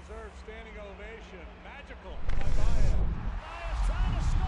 deserved standing ovation. Magical by Baez. Baez trying to score.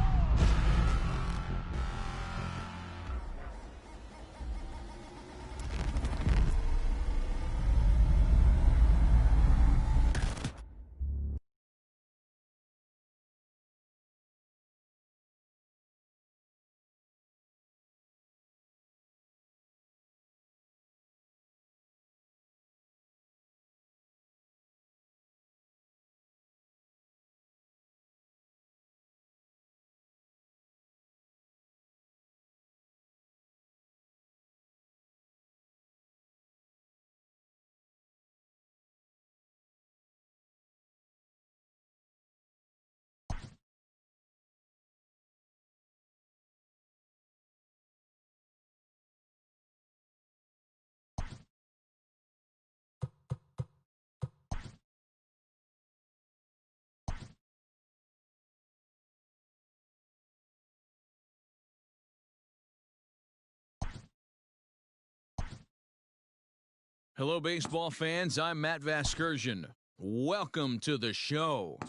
Hello, baseball fans. I'm Matt Vasgersian. Welcome to the show.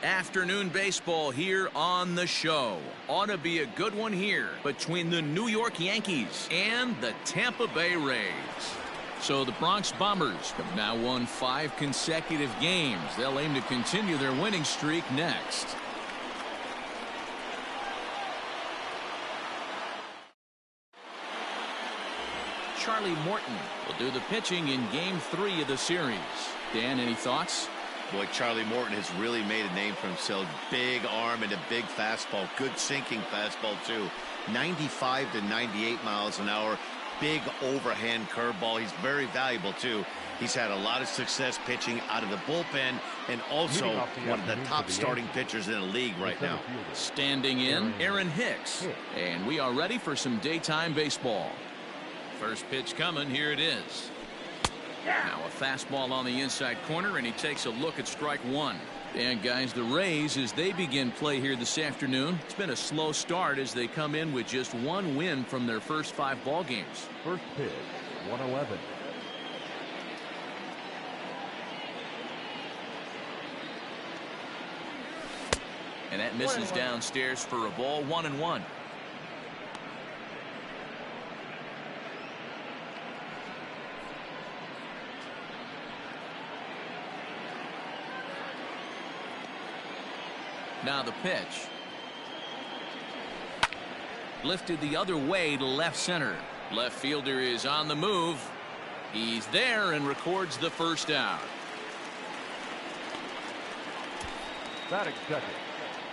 Afternoon baseball here on the show. Ought to be a good one here between the New York Yankees and the Tampa Bay Rays. So the Bronx Bombers have now won 5 consecutive games. They'll aim to continue their winning streak next. Charlie Morton will do the pitching in Game 3 of the series. Dan, any thoughts? Boy, Charlie Morton has really made a name for himself. Big arm and a big fastball. Good sinking fastball, too. 95 to 98 miles an hour. Big overhand curveball. He's very valuable, too. He's had a lot of success pitching out of the bullpen and also one of the top starting pitchers in the league right now. Standing in, Aaron Hicks. And we are ready for some daytime baseball. First pitch coming. Here it is. Now a fastball on the inside corner, and he takes a look at strike one. And guys, the Rays, as they begin play here this afternoon, it's been a slow start as they come in with just 1 win from their first 5 ball games. First pitch, 111. And that misses downstairs for a ball, 1-1. Now the pitch. Lifted the other way to left center. Left fielder is on the move. He's there and records the first out. Batting second,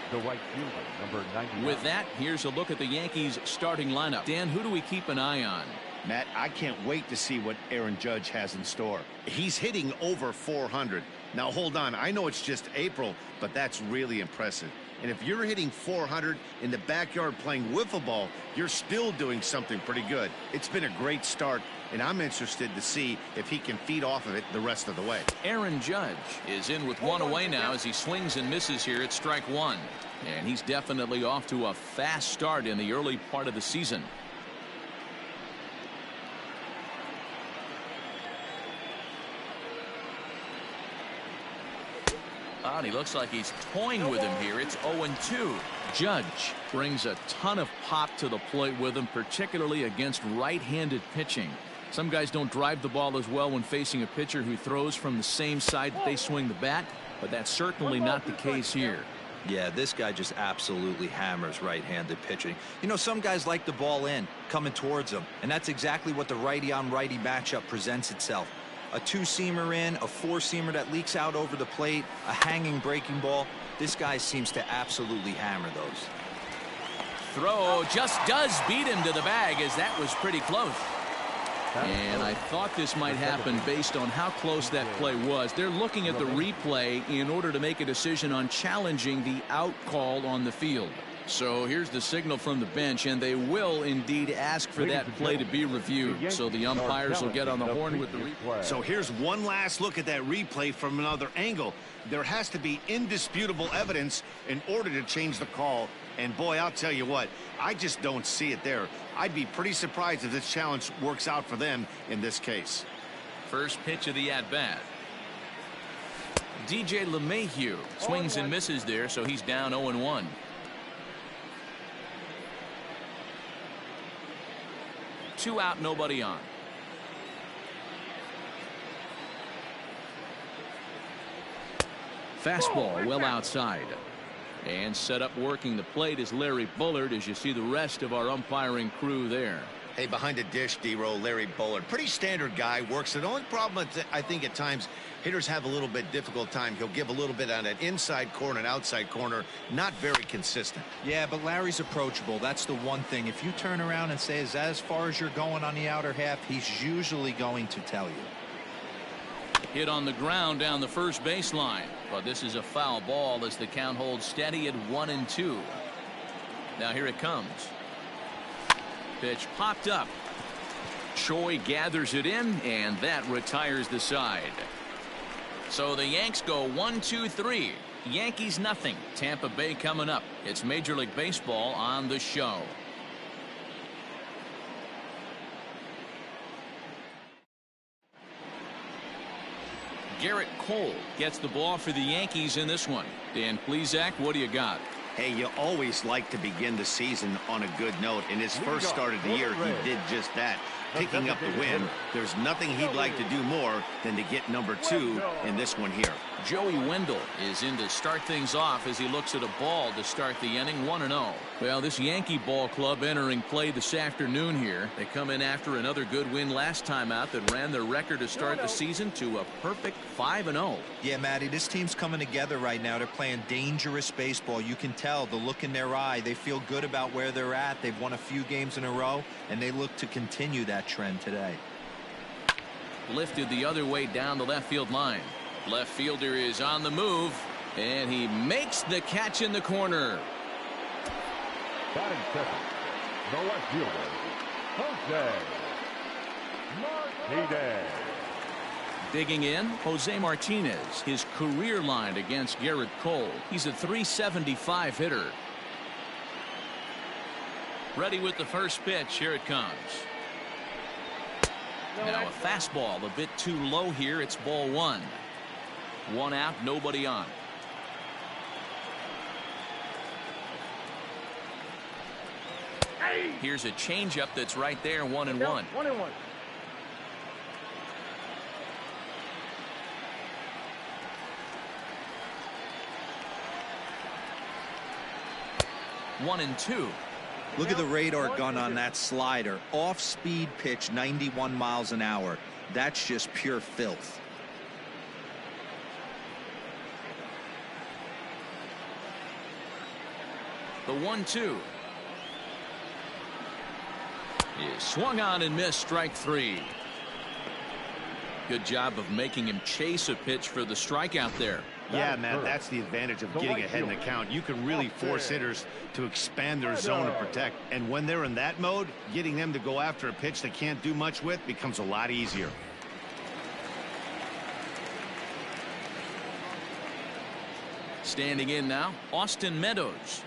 the right fielder, number 99. With that, here's a look at the Yankees starting lineup. Dan, who do we keep an eye on? Matt, I can't wait to see what Aaron Judge has in store. He's hitting over 400. Now, hold on. I know it's just April, but that's really impressive. And if you're hitting 400 in the backyard playing wiffle ball, you're still doing something pretty good. It's been a great start, and I'm interested to see if he can feed off of it the rest of the way. Aaron Judge is in with one away now as he swings and misses here at strike one. And he's definitely off to a fast start in the early part of the season. And he looks like he's toying with him here. It's 0-2. Judge brings a ton of pop to the plate with him, particularly against right-handed pitching. Some guys don't drive the ball as well when facing a pitcher who throws from the same side that they swing the bat, but that's certainly not the case here. Yeah, this guy just absolutely hammers right-handed pitching. You know, some guys like the ball in, coming towards them, and that's exactly what the righty-on-righty matchup presents itself. A two-seamer in, a four-seamer that leaks out over the plate, a hanging breaking ball. This guy seems to absolutely hammer those. Throw just does beat him to the bag, as that was pretty close. And I thought this might happen based on how close that play was. They're looking at the replay in order to make a decision on challenging the out call on the field. So here's the signal from the bench, and they will indeed ask for that play to be reviewed. So the umpires will get on the horn with the replay. So here's one last look at that replay from another angle. There has to be indisputable evidence in order to change the call. And boy, I'll tell you what, I just don't see it there. I'd be pretty surprised if this challenge works out for them in this case. First pitch of the at-bat. DJ LeMahieu swings and misses there, so he's down 0-1. Two out, nobody on. Fastball well outside. And set up working the plate is Larry Bullard, as you see the rest of our umpiring crew there. Hey, behind the dish, D-Roll, Larry Bullard. Pretty standard guy, works it. The only problem, I think, at times, hitters have a little bit difficult time. He'll give a little bit on that inside corner and outside corner. Not very consistent. Yeah, but Larry's approachable. That's the one thing. If you turn around and say, is that as far as you're going on the outer half, he's usually going to tell you. Hit on the ground down the first baseline. But this is a foul ball as the count holds steady at 1-2. Now here it comes. Pitch popped up. Choi gathers it in, and that retires the side. So the Yanks go 1-2-3. Yankees nothing. Tampa Bay coming up. It's Major League Baseball on the show. Garrett Cole gets the ball for the Yankees in this one. Dan Plesac, what do you got? Hey, you always like to begin the season on a good note. In his first start of the year, he did just that. Picking up the win. There's nothing he'd like to do more than to get number 2 in this one here. Joey Wendell is in to start things off as he looks at a ball to start the inning. 1-0. Well, this Yankee ball club entering play this afternoon here. They come in after another good win last time out that ran their record to start the season to a perfect 5-0. Yeah, Matty, this team's coming together right now. They're playing dangerous baseball. You can tell the look in their eye. They feel good about where they're at. They've won a few games in a row, and they look to continue that trend today. Lifted the other way down the left field line. Left fielder is on the move, and he makes the catch in the corner. Batting second, the left fielder, Jose Martinez. Digging in, Jose Martinez. His career line against Garrett Cole. He's a .375 hitter. Ready with the first pitch. Here it comes. Now a fastball a bit too low here. It's ball 1. 1 out, nobody on. Here's a changeup that's right there. 1-1. 1-1. 1-2. Look at the radar gun on that slider. Off-speed pitch, 91 miles an hour. That's just pure filth. The 1-2. Is swung on and missed, strike 3. Good job of making him chase a pitch for the strikeout there. Yeah, Matt, that's the advantage of getting ahead in the count. You can really force hitters to expand their zone and protect. And when they're in that mode, getting them to go after a pitch they can't do much with becomes a lot easier. Standing in now, Austin Meadows.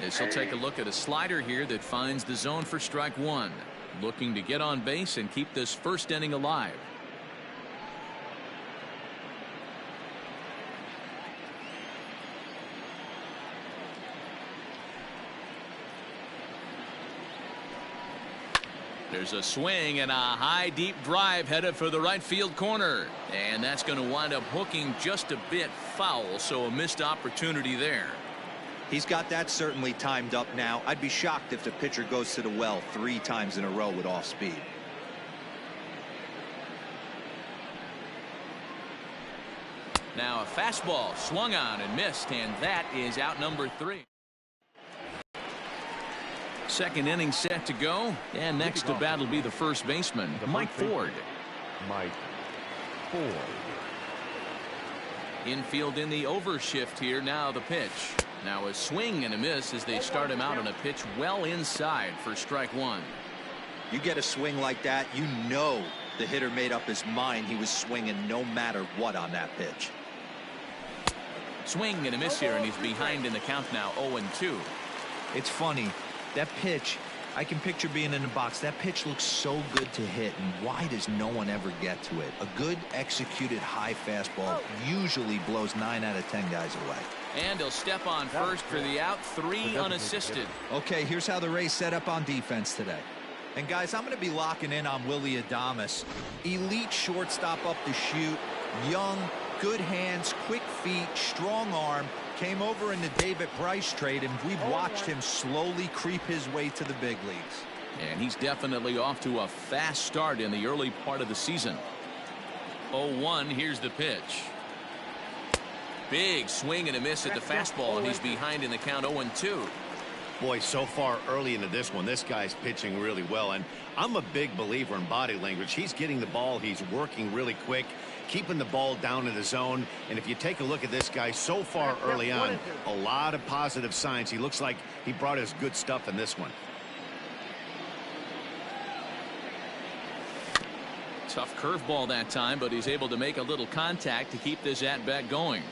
As he'll take a look at a slider here that finds the zone for strike 1. Looking to get on base and keep this first inning alive. There's a swing and a high deep drive headed for the right field corner, and that's going to wind up hooking just a bit foul, so a missed opportunity there. He's got that certainly timed up now. I'd be shocked if the pitcher goes to the well 3 times in a row with off speed. Now a fastball swung on and missed, and that is out number 3. Second inning set to go, and next to bat will be the first baseman, Mike Ford. Mike Ford. Infield in the overshift here. Now the pitch. Now a swing and a miss as they start him out on a pitch well inside for strike 1. You get a swing like that, you know the hitter made up his mind he was swinging no matter what on that pitch. Swing and a miss here, and he's behind in the count now, 0-2. It's funny. That pitch, I can picture being in the box. That pitch looks so good to hit, and why does no one ever get to it? A good executed high fastball usually blows 9 out of 10 guys away. And he'll step on first for the out, 3 unassisted. Okay, here's how the Rays set up on defense today. And guys, I'm going to be locking in on Willy Adames. Elite shortstop up the chute, young, good hands, quick feet, strong arm. Came over in the David Price trade, and we've watched him slowly creep his way to the big leagues. And he's definitely off to a fast start in the early part of the season. 0-1, here's the pitch. Big swing and a miss at the fastball, and he's behind in the count, 0-2. Boy, so far early into this one, this guy's pitching really well, and I'm a big believer in body language. He's getting the ball, he's working really quick, keeping the ball down in the zone. And if you take a look at this guy so far early on, a lot of positive signs. He looks like he brought his good stuff in this one. Tough curveball that time, but he's able to make a little contact to keep this at bat going.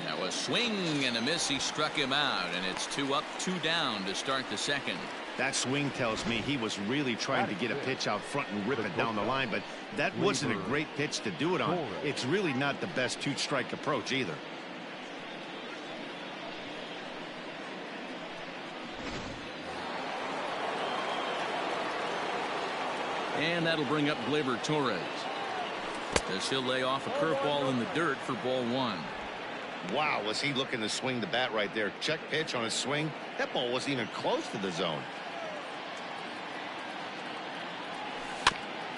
Now a swing and a miss. He struck him out, and it's 2 up, 2 down to start the second. That swing tells me he was really trying to get a pitch out front and rip it down the line, but that wasn't a great pitch to do it on. It's really not the best 2-strike approach either. And that'll bring up Gleyber Torres, as he'll lay off a curveball in the dirt for ball 1. Wow, was he looking to swing the bat right there? Check pitch on his swing. That ball wasn't even close to the zone.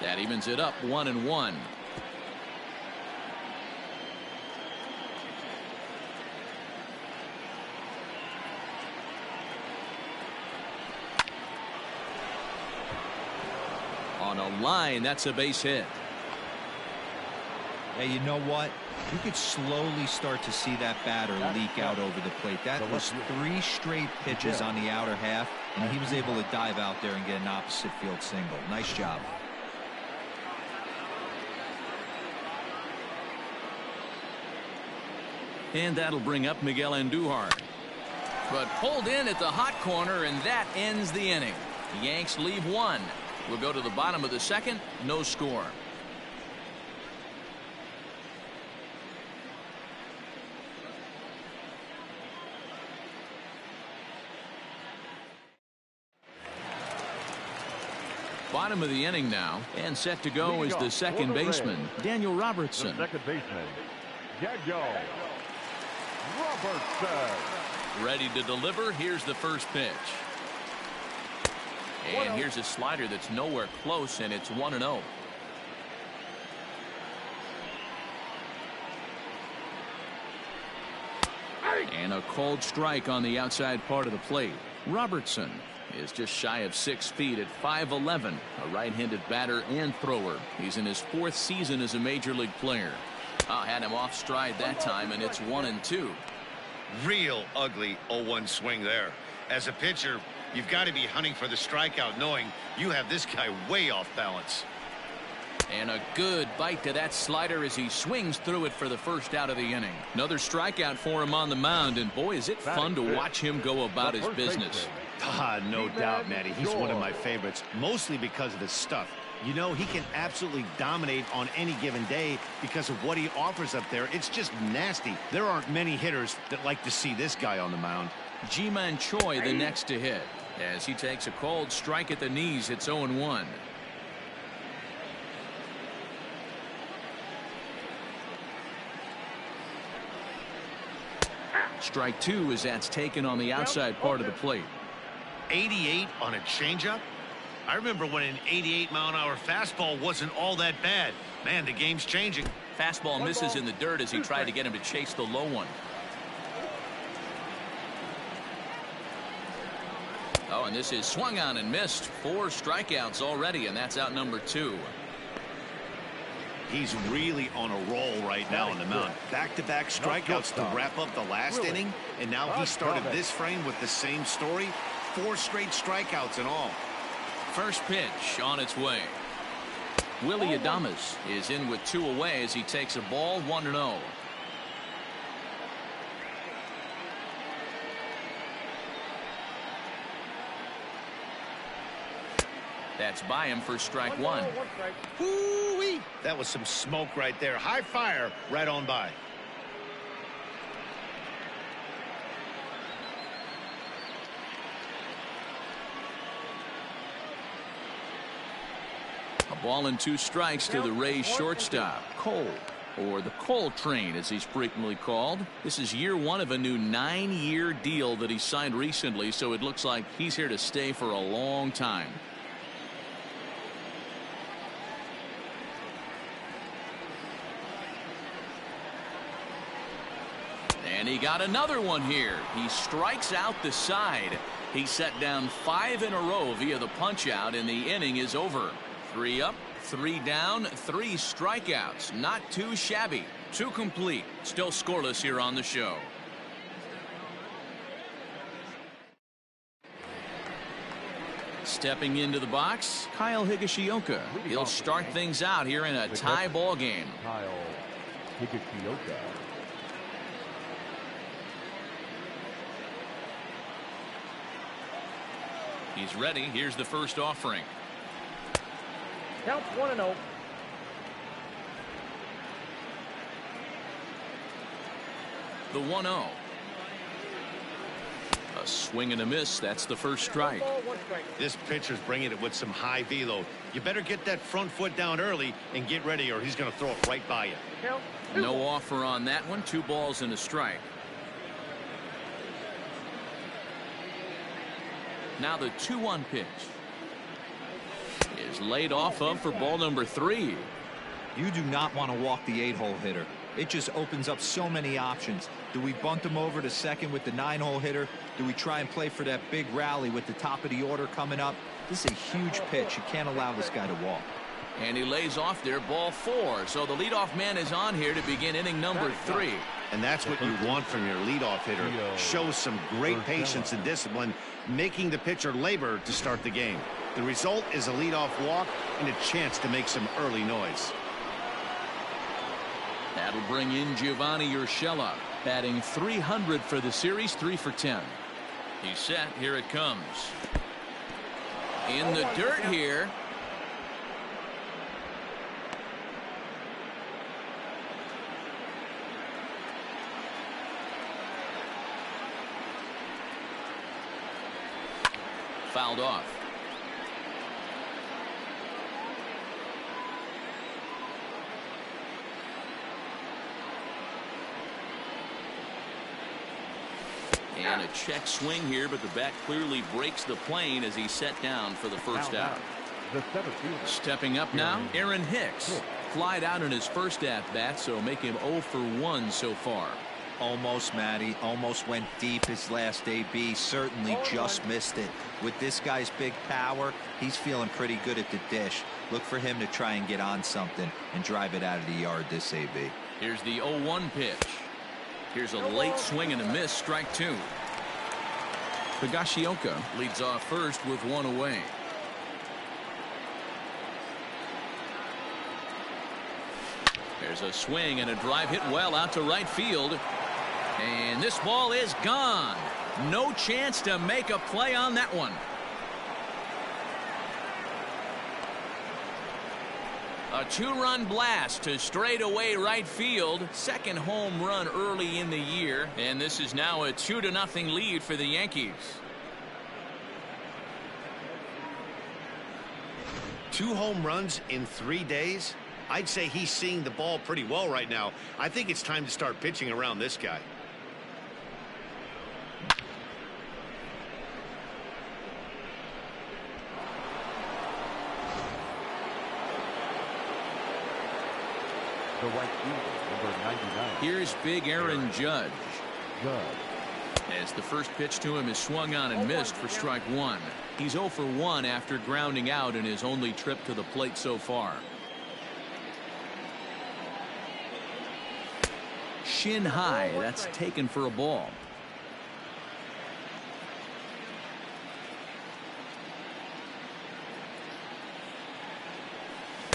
That evens it up, 1-1. On a line, that's a base hit. Hey, you know what? You could slowly start to see that batter leak out over the plate. That was 3 straight pitches on the outer half, and he was able to dive out there and get an opposite field single. Nice job. And that'll bring up Miguel Andujar. But pulled in at the hot corner, and that ends the inning. The Yanks leave 1. We'll go to the bottom of the second. No score. Bottom of the inning now, and set to go is the second baseman, Daniel Robertson. The second baseman, Daniel Robertson. Ready to deliver. Here's the first pitch. And here's a slider that's nowhere close, and it's 1-0. And a cold strike on the outside part of the plate. Robertson is just shy of 6 feet at 5'11", a right-handed batter and thrower. He's in his 4th season as a major league player. Had him off stride that time, and it's 1-2. Real ugly 0-1 swing there. As a pitcher, you've got to be hunting for the strikeout, knowing you have this guy way off balance. And a good bite to that slider as he swings through it for the first out of the inning. Another strikeout for him on the mound, and boy, is it fun to watch him go about his business. No doubt, Matty. He's one of my favorites, mostly because of his stuff. You know, he can absolutely dominate on any given day because of what he offers up there. It's just nasty. There aren't many hitters that like to see this guy on the mound. Ji-Man Choi the next to hit as he takes a cold strike at the knees. It's 0-1. Strike 2 as that's taken on the outside part of the plate. 88 on a changeup? I remember when an 88-mile-an-hour fastball wasn't all that bad. Man, the game's changing. Fastball misses in the dirt as he tried to get him to chase the low one. Oh, and this is swung on and missed. 4 strikeouts already, and that's out number 2. He's really on a roll right now on the mound. Back-to-back strikeouts to wrap up the last inning, and now he started this frame with the same story. 4 straight strikeouts in all. First pitch on its way. Willie Adames is in with 2 away as he takes a ball 1-0. That's by him for strike 1. Woo-wee. That was some smoke right there. High fire right on by. A ball and 2 strikes to the Rays shortstop, Cole, or the Cole Train as he's frequently called. This is year 1 of a new 9-year deal that he signed recently, so it looks like he's here to stay for a long time. And he got another one here. He strikes out the side. He set down 5 in a row via the punch out, and the inning is over. 3 up, 3 down, 3 strikeouts. Not too shabby. 2 complete. Still scoreless here on the show. Stepping into the box, Kyle Higashioka. He'll start things out here in a tie ball game. Kyle Higashioka. He's ready. Here's the first offering. Count 1-0. The 1-0. A swing and a miss. That's the first strike. This pitcher's bringing it with some high velo. You better get that front foot down early and get ready, or he's going to throw it right by you. No offer on that one. 2 balls and a strike. Now the 2-1 pitch is laid off of for ball number 3. You do not want to walk the 8-hole hitter. It just opens up so many options. Do we bunt him over to second with the 9-hole hitter? Do we try and play for that big rally with the top of the order coming up? This is a huge pitch. You can't allow this guy to walk. And he lays off there, ball 4. So the leadoff man is on here to begin inning number 3. And that's what you want from your leadoff hitter. Shows some great patience and discipline, making the pitcher labor to start the game. The result is a leadoff walk and a chance to make some early noise. That'll bring in Giovanni Urshela, batting .300 for the series, 3 for 10. He's set. Here it comes. In the dirt here. Fouled off. And a check swing here, but the bat clearly breaks the plane as he's set down for the first out. Stepping up now, Aaron Hicks. Flied out in his first at-bat, so make him 0 for 1 so far. Almost, Matty. Almost went deep his last AB. Certainly just missed it. With this guy's big power, he's feeling pretty good at the dish. Look for him to try and get on something and drive it out of the yard this AB. Here's the 0-1 pitch. Here's a late swing and a miss, strike two. Higashioka leads off first with one away. There's a swing and a drive hit well out to right field. And this ball is gone. No chance to make a play on that one. A two-run blast to straightaway right field. Second home run early in the year. And this is now a 2-0 lead for the Yankees. 2 home runs in 3 days? I'd say he's seeing the ball pretty well right now. I think it's time to start pitching around this guy. The right fielder, number 99. Here's big Aaron Judge. As the first pitch to him is swung on and missed for strike one. He's 0 for 1 after grounding out in his only trip to the plate so far. Shin high, that's taken for a ball.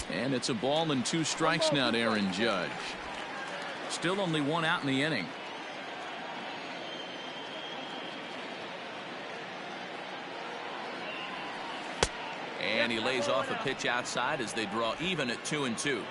And it's a ball and 2 strikes now to Aaron Judge. Still only 1 out in the inning. And he lays off a pitch outside as they draw even at 2-2.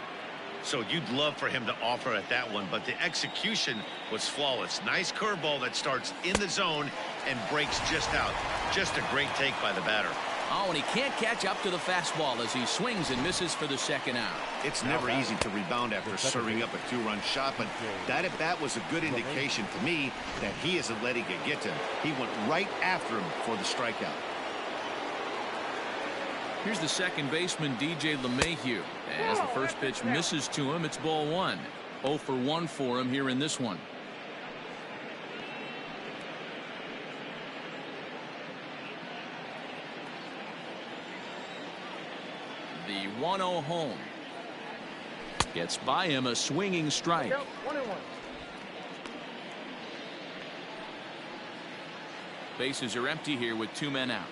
So you'd love for him to offer at that one, but the execution was flawless. Nice curveball that starts in the zone and breaks just out. Just a great take by the batter. Oh, and he can't catch up to the fastball as he swings and misses for the second out. It's never easy to rebound after serving up a 2-run shot, but that at bat was a good indication to me that he isn't letting it get to him. He went right after him for the strikeout. Here's the second baseman, DJ LeMahieu. As the first pitch misses to him, it's ball 1. 0 for 1 for him here in this one. The 1-0 home. Gets by him, a swinging strike. Bases are empty here with 2 men out.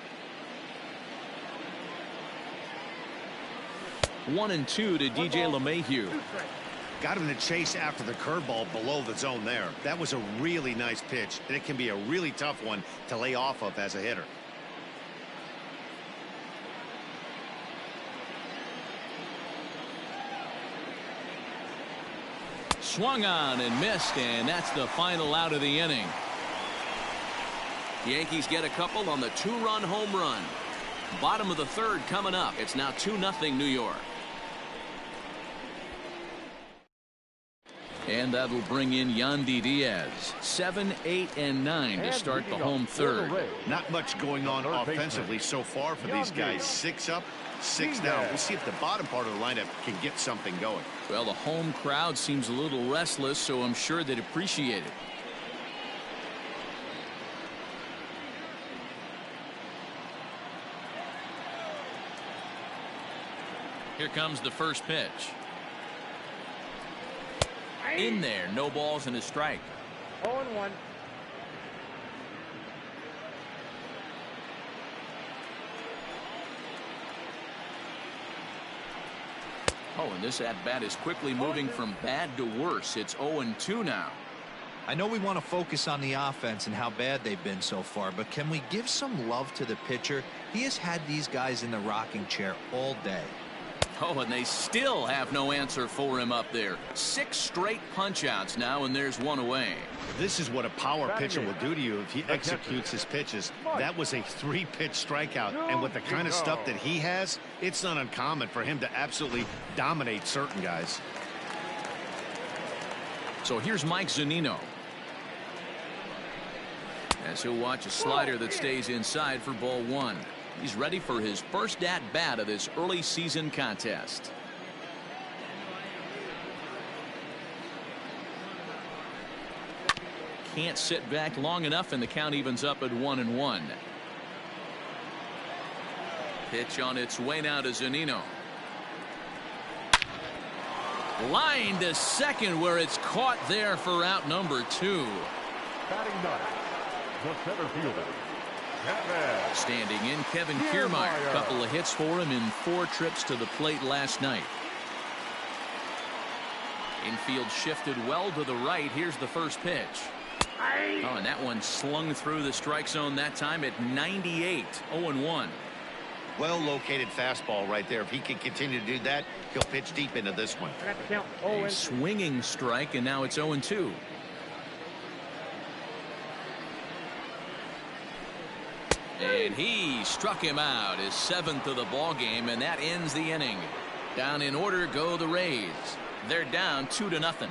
1-2 to DJ LeMahieu. Got him to chase after the curveball below the zone there. That was a really nice pitch, and it can be a really tough one to lay off of as a hitter. Swung on and missed, and that's the final out of the inning. Yankees get a couple on the 2-run home run. Bottom of the third coming up. It's now 2-0 New York. And that'll bring in Yandy Diaz. 7, 8, and 9 to start the home third. Not much going on offensively so far for these guys. 6 up, 6 down. We'll see if the bottom part of the lineup can get something going. Well, the home crowd seems a little restless, so I'm sure they'd appreciate it. Here comes the first pitch. In there, no balls and a strike. 0-1. Oh, and this at-bat is quickly moving from bad to worse. It's 0-2 now. I know we want to focus on the offense and how bad they've been so far, but can we give some love to the pitcher? He has had these guys in the rocking chair all day. Oh, and they still have no answer for him up there. 6 straight punch-outs now, and there's 1 away. This is what a power pitcher will do to you if he executes his pitches. That was a 3-pitch strikeout, and with the kind of stuff that he has, it's not uncommon for him to absolutely dominate certain guys. So here's Mike Zunino. As he'll watch a slider that stays inside for ball 1. He's ready for his first at-bat of this early season contest. can't sit back long enough, and the count evens up at 1-1. Pitch on its way now to Zunino. Line to second, where it's caught there for out number 2. Batting ninth, the center fielder, Kevin. Standing in, Kevin Kiermaier. Couple of hits for him in 4 trips to the plate last night. Infield shifted well to the right. Here's the first pitch. Oh, and that one slung through the strike zone that time at 98. 0-1. Well located fastball right there. If he can continue to do that, he'll pitch deep into this one. A swinging strike, and now it's 0-2. And he struck him out, his 7th of the ball game, and that ends the inning. Down in order go the Rays. They're down 2-0.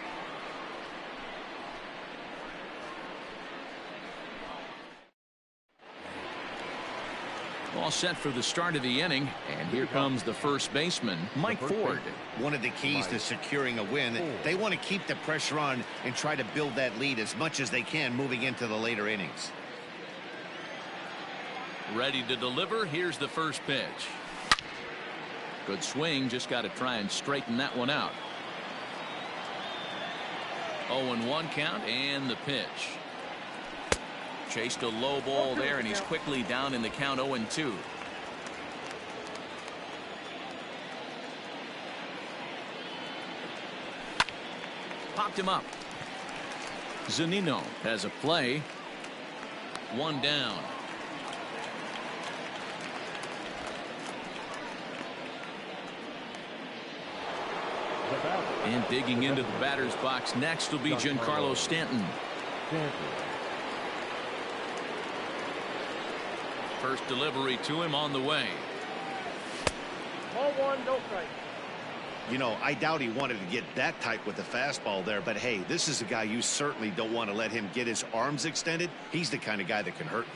All set for the start of the inning, and here comes the first baseman, Mike Ford. One of the keys to securing a win, they want to keep the pressure on and try to build that lead as much as they can moving into the later innings. Ready to deliver. Here's the first pitch. Good swing, just got to try and straighten that one out. 0-1 count, and the pitch. Chased a low ball there, and he's quickly down in the count. 0-2. Popped him up. Zunino has a play. 1 down. And digging into the batter's box next will be Giancarlo Stanton. First delivery to him on the way. Ball 1, no strike. You know, I doubt he wanted to get that tight with the fastball there, but hey, this is a guy you certainly don't want to let him get his arms extended. He's the kind of guy that can hurt you.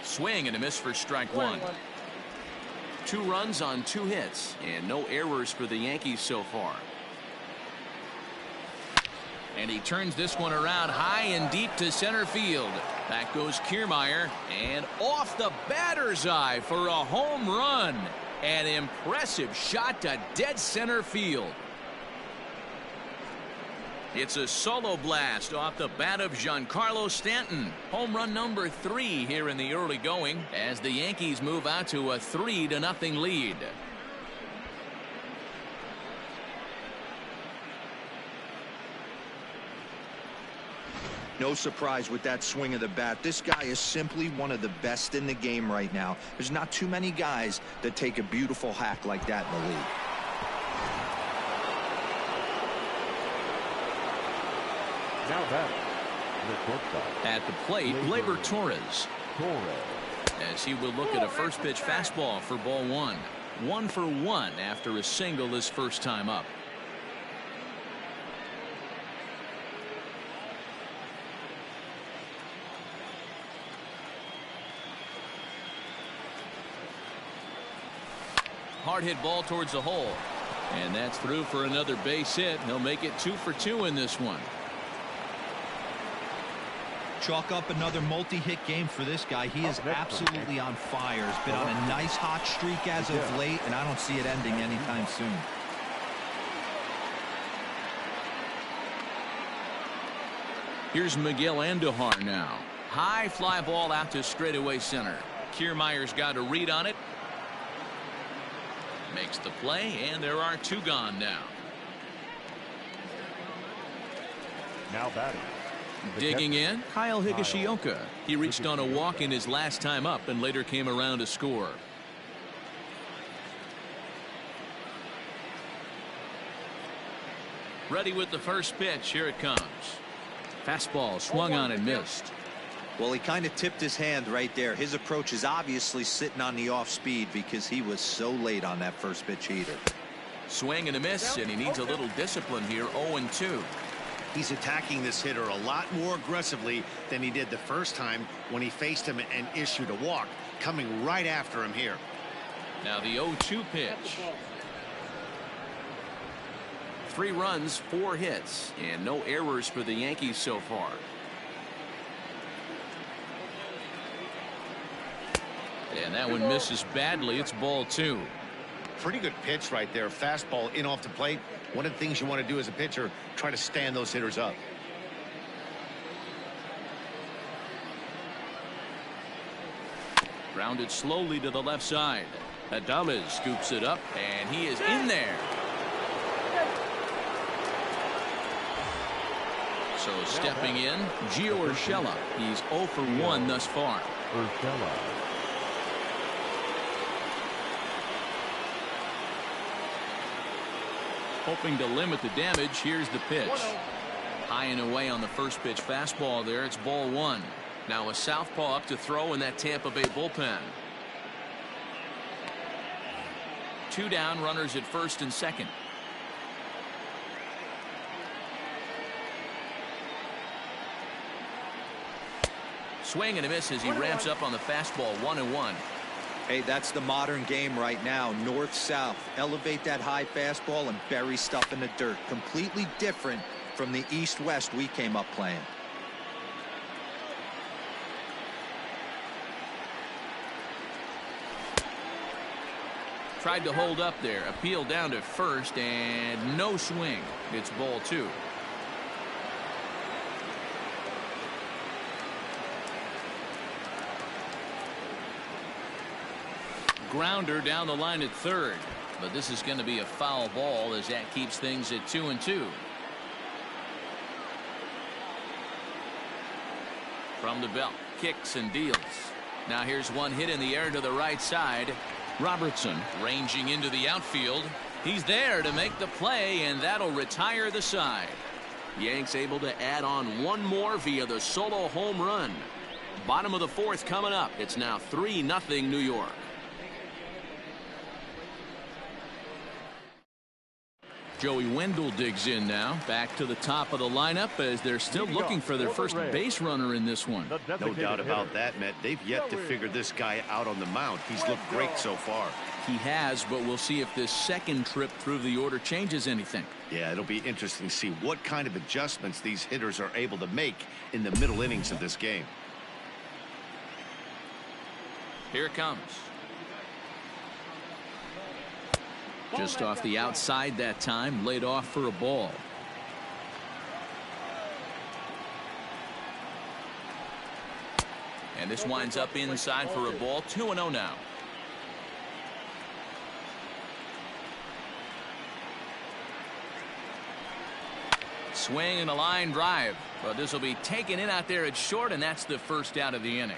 Swing and a miss for strike 1. 2 runs on 2 hits, and no errors for the Yankees so far. And he turns this one around high and deep to center field. Back goes Kiermaier, and off the batter's eye for a home run. An impressive shot to dead center field. It's a solo blast off the bat of Giancarlo Stanton. Home run number 3 here in the early going as the Yankees move out to a 3-0 lead. No surprise with that swing of the bat. This guy is simply one of the best in the game right now. There's not too many guys that take a beautiful hack like that in the league. Now batting, the shortstop. At the plate, Gleyber Torres. As he will look at a first pitch fastball for ball 1. 1 for 1 after a single his first time up. Hard hit ball towards the hole. And that's through for another base hit. He'll make it 2 for 2 in this one. Chalk up another multi-hit game for this guy. He is absolutely on fire. He's been on a nice hot streak as of late, and I don't see it ending anytime soon. Here's Miguel Andujar now. High fly ball out to straightaway center. Kiermaier's got a read on it. Makes the play, and there are 2 gone now. Now batting. Digging in, Kyle Higashioka. He reached on a walk in his last time up and later came around to score. Ready with the first pitch. Here it comes. Fastball swung on and missed. Well, he kind of tipped his hand right there. His approach is obviously sitting on the off speed because he was so late on that first pitch heater. Swing and a miss, and he needs a little discipline here. 0-2. He's attacking this hitter a lot more aggressively than he did the first time when he faced him and issued a walk. Coming right after him here. Now the 0-2 pitch. 3 runs, 4 hits, and no errors for the Yankees so far. And that one misses badly. It's ball 2. Pretty good pitch right there. Fastball in off the plate. One of the things you want to do as a pitcher, try to stand those hitters up. Grounded slowly to the left side. Adames scoops it up, and he is in there. So stepping in, Gio Urshela. He's 0 for 1 thus far. Urshela. Hoping to limit the damage. Here's the pitch. High and away on the first pitch fastball there. It's ball 1. Now a southpaw up to throw in that Tampa Bay bullpen. 2 down, runners at first and second. Swing and a miss as he ramps up on the fastball. 1-1. Hey, that's the modern game right now. North-south. Elevate that high fastball and bury stuff in the dirt. Completely different from the east-west we came up playing. Tried to hold up there. Appeal down to first and no swing. It's ball 2. Grounder down the line at third, but this is going to be a foul ball as that keeps things at 2-2. From the belt, kicks and deals. Now here's one hit in the air to the right side. Robertson ranging into the outfield. He's there to make the play, and that'll retire the side. Yanks able to add on one more via the solo home run. Bottom of the 4th coming up. It's now 3-0 New York. Joey Wendell digs in now. Back to the top of the lineup as they're still looking for their first base runner in this one. No doubt about that, Matt. They've yet to figure this guy out on the mound. He's looked great so far. He has, but we'll see if this second trip through the order changes anything. Yeah, it'll be interesting to see what kind of adjustments these hitters are able to make in the middle innings of this game. Here it comes. Just off the outside that time, laid off for a ball. And this winds up inside for a ball. 2-0 now. Swing and a line drive, but this will be taken in out there at short, and that's the first out of the inning.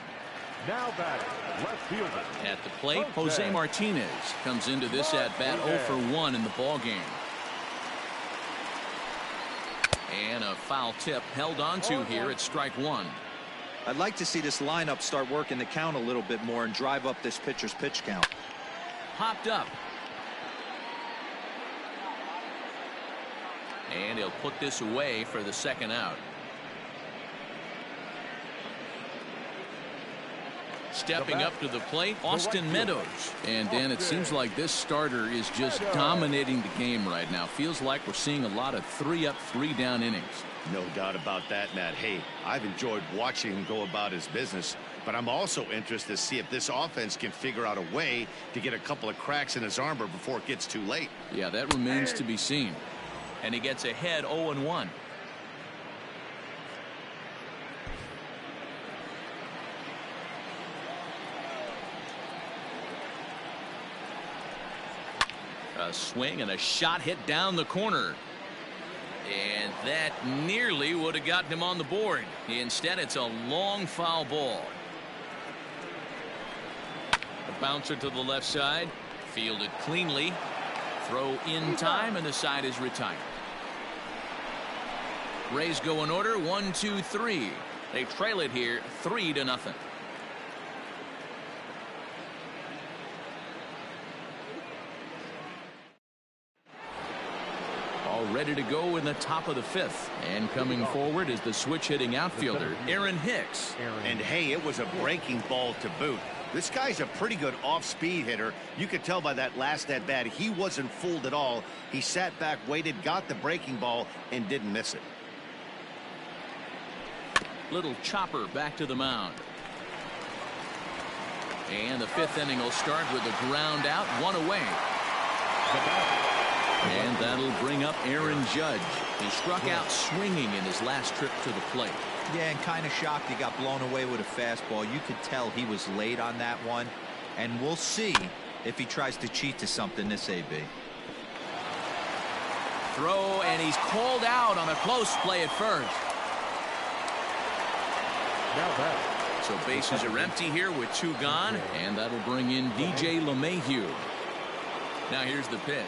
Now batting, left fielder. At the plate, Jose Martinez comes into this at bat 0 for 1 in the ball game. And a foul tip held onto here at strike 1. I'd like to see this lineup start working the count a little bit more and drive up this pitcher's pitch count. Popped up. And he'll put this away for the second out. Stepping up to the plate, Austin Meadows. And Dan, it seems like this starter is just dominating the game right now. Feels like we're seeing a lot of 3-up, 3-down innings. No doubt about that, Matt. Hey, I've enjoyed watching him go about his business, but I'm also interested to see if this offense can figure out a way to get a couple of cracks in his armor before it gets too late. Yeah, that remains to be seen. And he gets ahead 0-1. A swing and a shot hit down the corner. And that nearly would have gotten him on the board. Instead, it's a long foul ball. A bouncer to the left side. Fielded cleanly. Throw in time, and the side is retired. Rays go in order. 1, 2, 3. They trail it here 3-0. All ready to go in the top of the 5th. And coming forward is the switch hitting outfielder, Aaron Hicks. And hey, it was a breaking ball to boot. This guy's a pretty good off-speed hitter. You could tell by that last at-bat he wasn't fooled at all. He sat back, waited, got the breaking ball, and didn't miss it. Little chopper back to the mound. And the 5th inning will start with a ground out, 1 away. And that'll bring up Aaron Judge. He struck out swinging in his last trip to the plate. Yeah, and kind of shocked he got blown away with a fastball. You could tell he was late on that one. And we'll see if he tries to cheat to something this AB. Throw, and he's called out on a close play at first. Now back. So bases are empty here with 2 gone, and that'll bring in DJ LeMahieu. Now here's the pitch.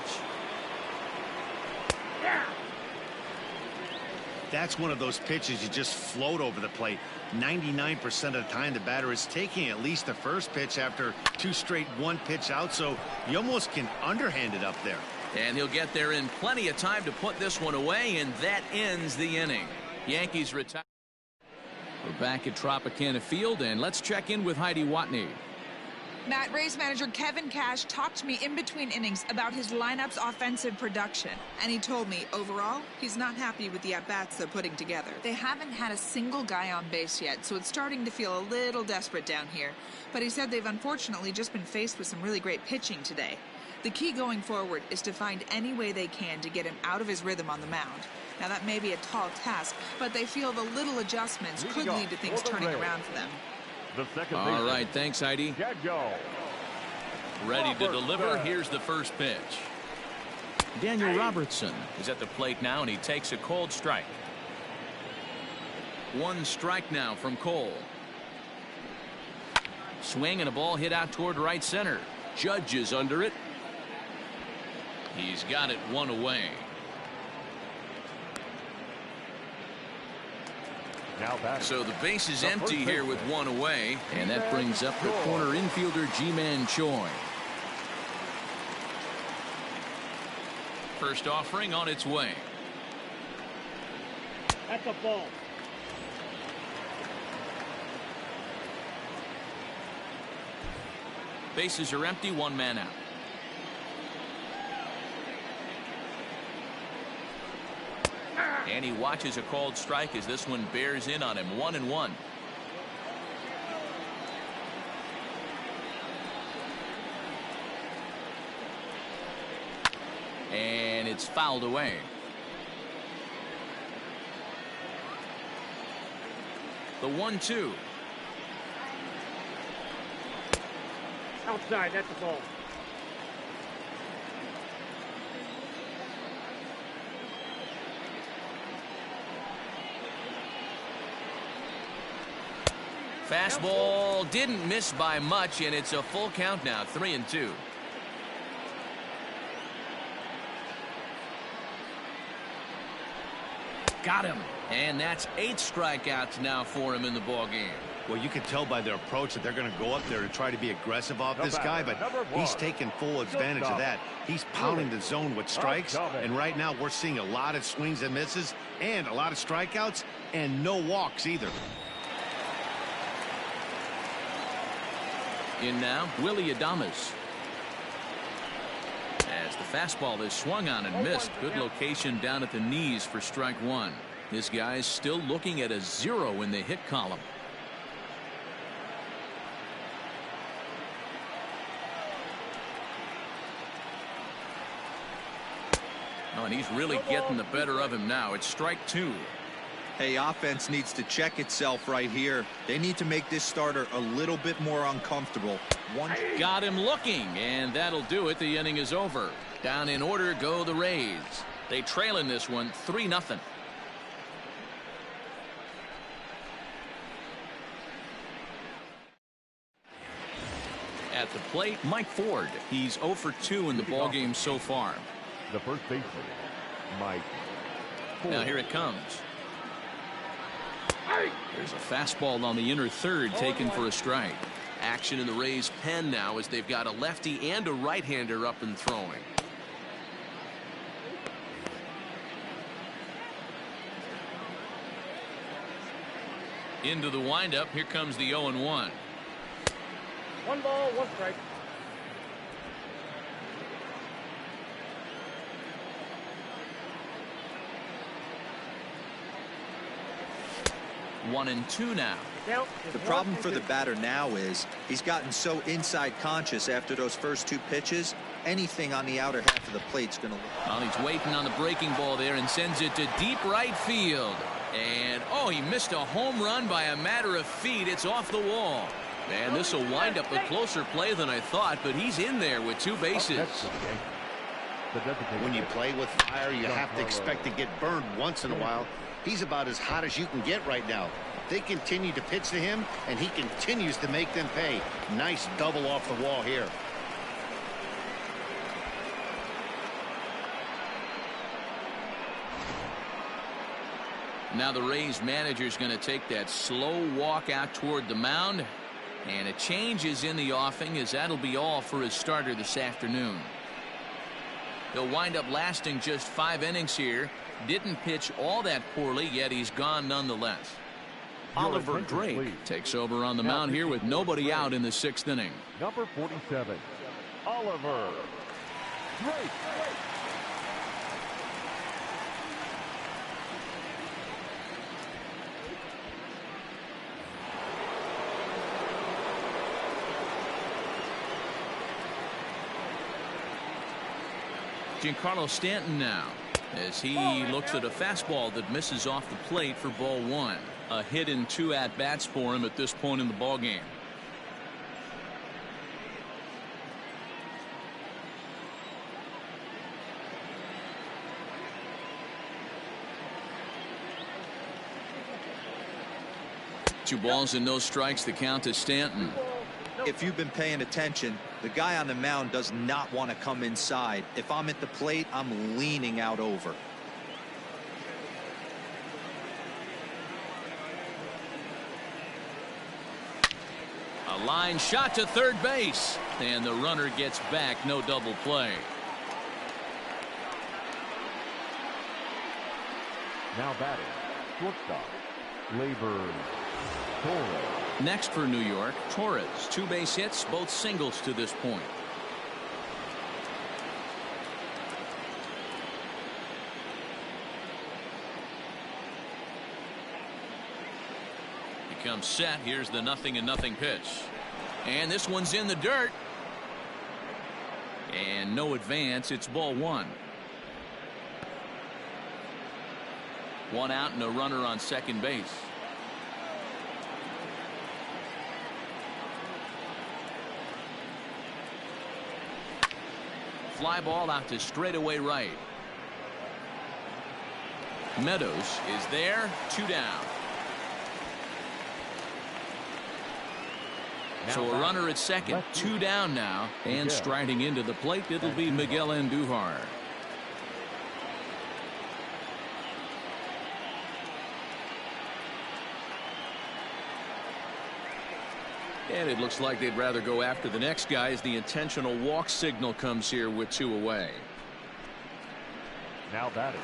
That's one of those pitches you just float over the plate. 99% of the time the batter is taking at least the first pitch after 2 straight 1-pitch out, so you almost can underhand it up there. And he'll get there in plenty of time to put this one away, and that ends the inning. Yankees retire. We're back at Tropicana Field, and let's check in with Heidi Watney. Matt, Rays manager Kevin Cash talked to me in between innings about his lineup's offensive production. And he told me, overall, he's not happy with the at-bats they're putting together. They haven't had a single guy on base yet, so it's starting to feel a little desperate down here. But he said they've unfortunately just been faced with some really great pitching today. The key going forward is to find any way they can to get him out of his rhythm on the mound. Now, that may be a tall task, but they feel the little adjustments could lead to things turning around for them. The second All right, thanks, Heidi. Ready to deliver. Here's the first pitch. Daniel Robertson is at the plate now, and he takes a cold strike. 1 strike now from Cole. Swing and a ball hit out toward right center. Judge is under it. He's got it 1 away. So the base is empty here with 1 away, and that brings up the corner infielder Ji-Man Choi. First offering on its way. That's a ball. Bases are empty, 1 man out. And he watches a called strike as this one bears in on him. 1-1. And it's fouled away. The 1-2. Outside, that's a ball. Fastball didn't miss by much, and it's a full count now, 3-2. Got him. And that's 8 strikeouts now for him in the ball game. Well, you can tell by their approach that they're going to go up there to try to be aggressive off this guy, but he's taking full advantage of that. He's pounding the zone with strikes, and right now we're seeing a lot of swings and misses and a lot of strikeouts and no walks either. In now, Willie Adames. As the fastball is swung on and missed. Good location down at the knees for strike 1. This guy's still looking at a 0 in the hit column. Oh, and he's really getting the better of him now. It's strike 2. Hey, offense needs to check itself right here. They need to make this starter a little bit more uncomfortable. Got him looking, and that'll do it. The inning is over. Down in order go the Rays. They trail in this one 3-0. At the plate, Mike Ford. He's 0 for 2 in the ballgame so far. The first baseman, Mike Ford. Now here it comes. There's a fastball on the inner third taken for a strike. Action in the Rays' pen now as they've got a lefty and a right-hander up and throwing. Into the windup. Here comes the 0-1. 1 ball, 1 strike. 1-2 now. The problem for the batter now is he's gotten so inside conscious after those first 2 pitches. Anything on the outer half of the plate's going to look. Well, he's waiting on the breaking ball there and sends it to deep right field. And, oh, he missed a home run by a matter of feet. It's off the wall. And this will wind up a closer play than I thought, but he's in there with 2 bases. When you play with fire, you have to expect to get burned once in a while. He's about as hot as you can get right now. They continue to pitch to him, and he continues to make them pay. Nice double off the wall here. Now the Rays manager's going to take that slow walk out toward the mound. And a change is in the offing, as that'll be all for his starter this afternoon. He'll wind up lasting just 5 innings here. Didn't pitch all that poorly, yet he's gone nonetheless. Oliver Drake takes over on the mound here with nobody out in the 6th inning. Number 47, Oliver Drake. Giancarlo Stanton now, as he looks at a fastball that misses off the plate for ball 1. A hit in 2 at-bats for him at this point in the ballgame. Two balls and no strikes, the count to Stanton. If you've been paying attention, the guy on the mound does not want to come inside. If I'm at the plate, I'm leaning out over. A line shot to third base, and the runner gets back. No double play. Now batting, shortstop, Labor Torres. Next for New York, Torres. 2 base hits, both singles to this point. He comes set. Here's the 0-0 pitch. And this one's in the dirt. And no advance. It's ball 1. 1 out and a runner on second base. Fly ball out to straightaway right. Meadows is there. 2 down. So a runner at second. 2 down now. And striding into the plate, it'll be Miguel Andujar. And it looks like they'd rather go after the next guy as the intentional walk signal comes here with 2 away. Now batting,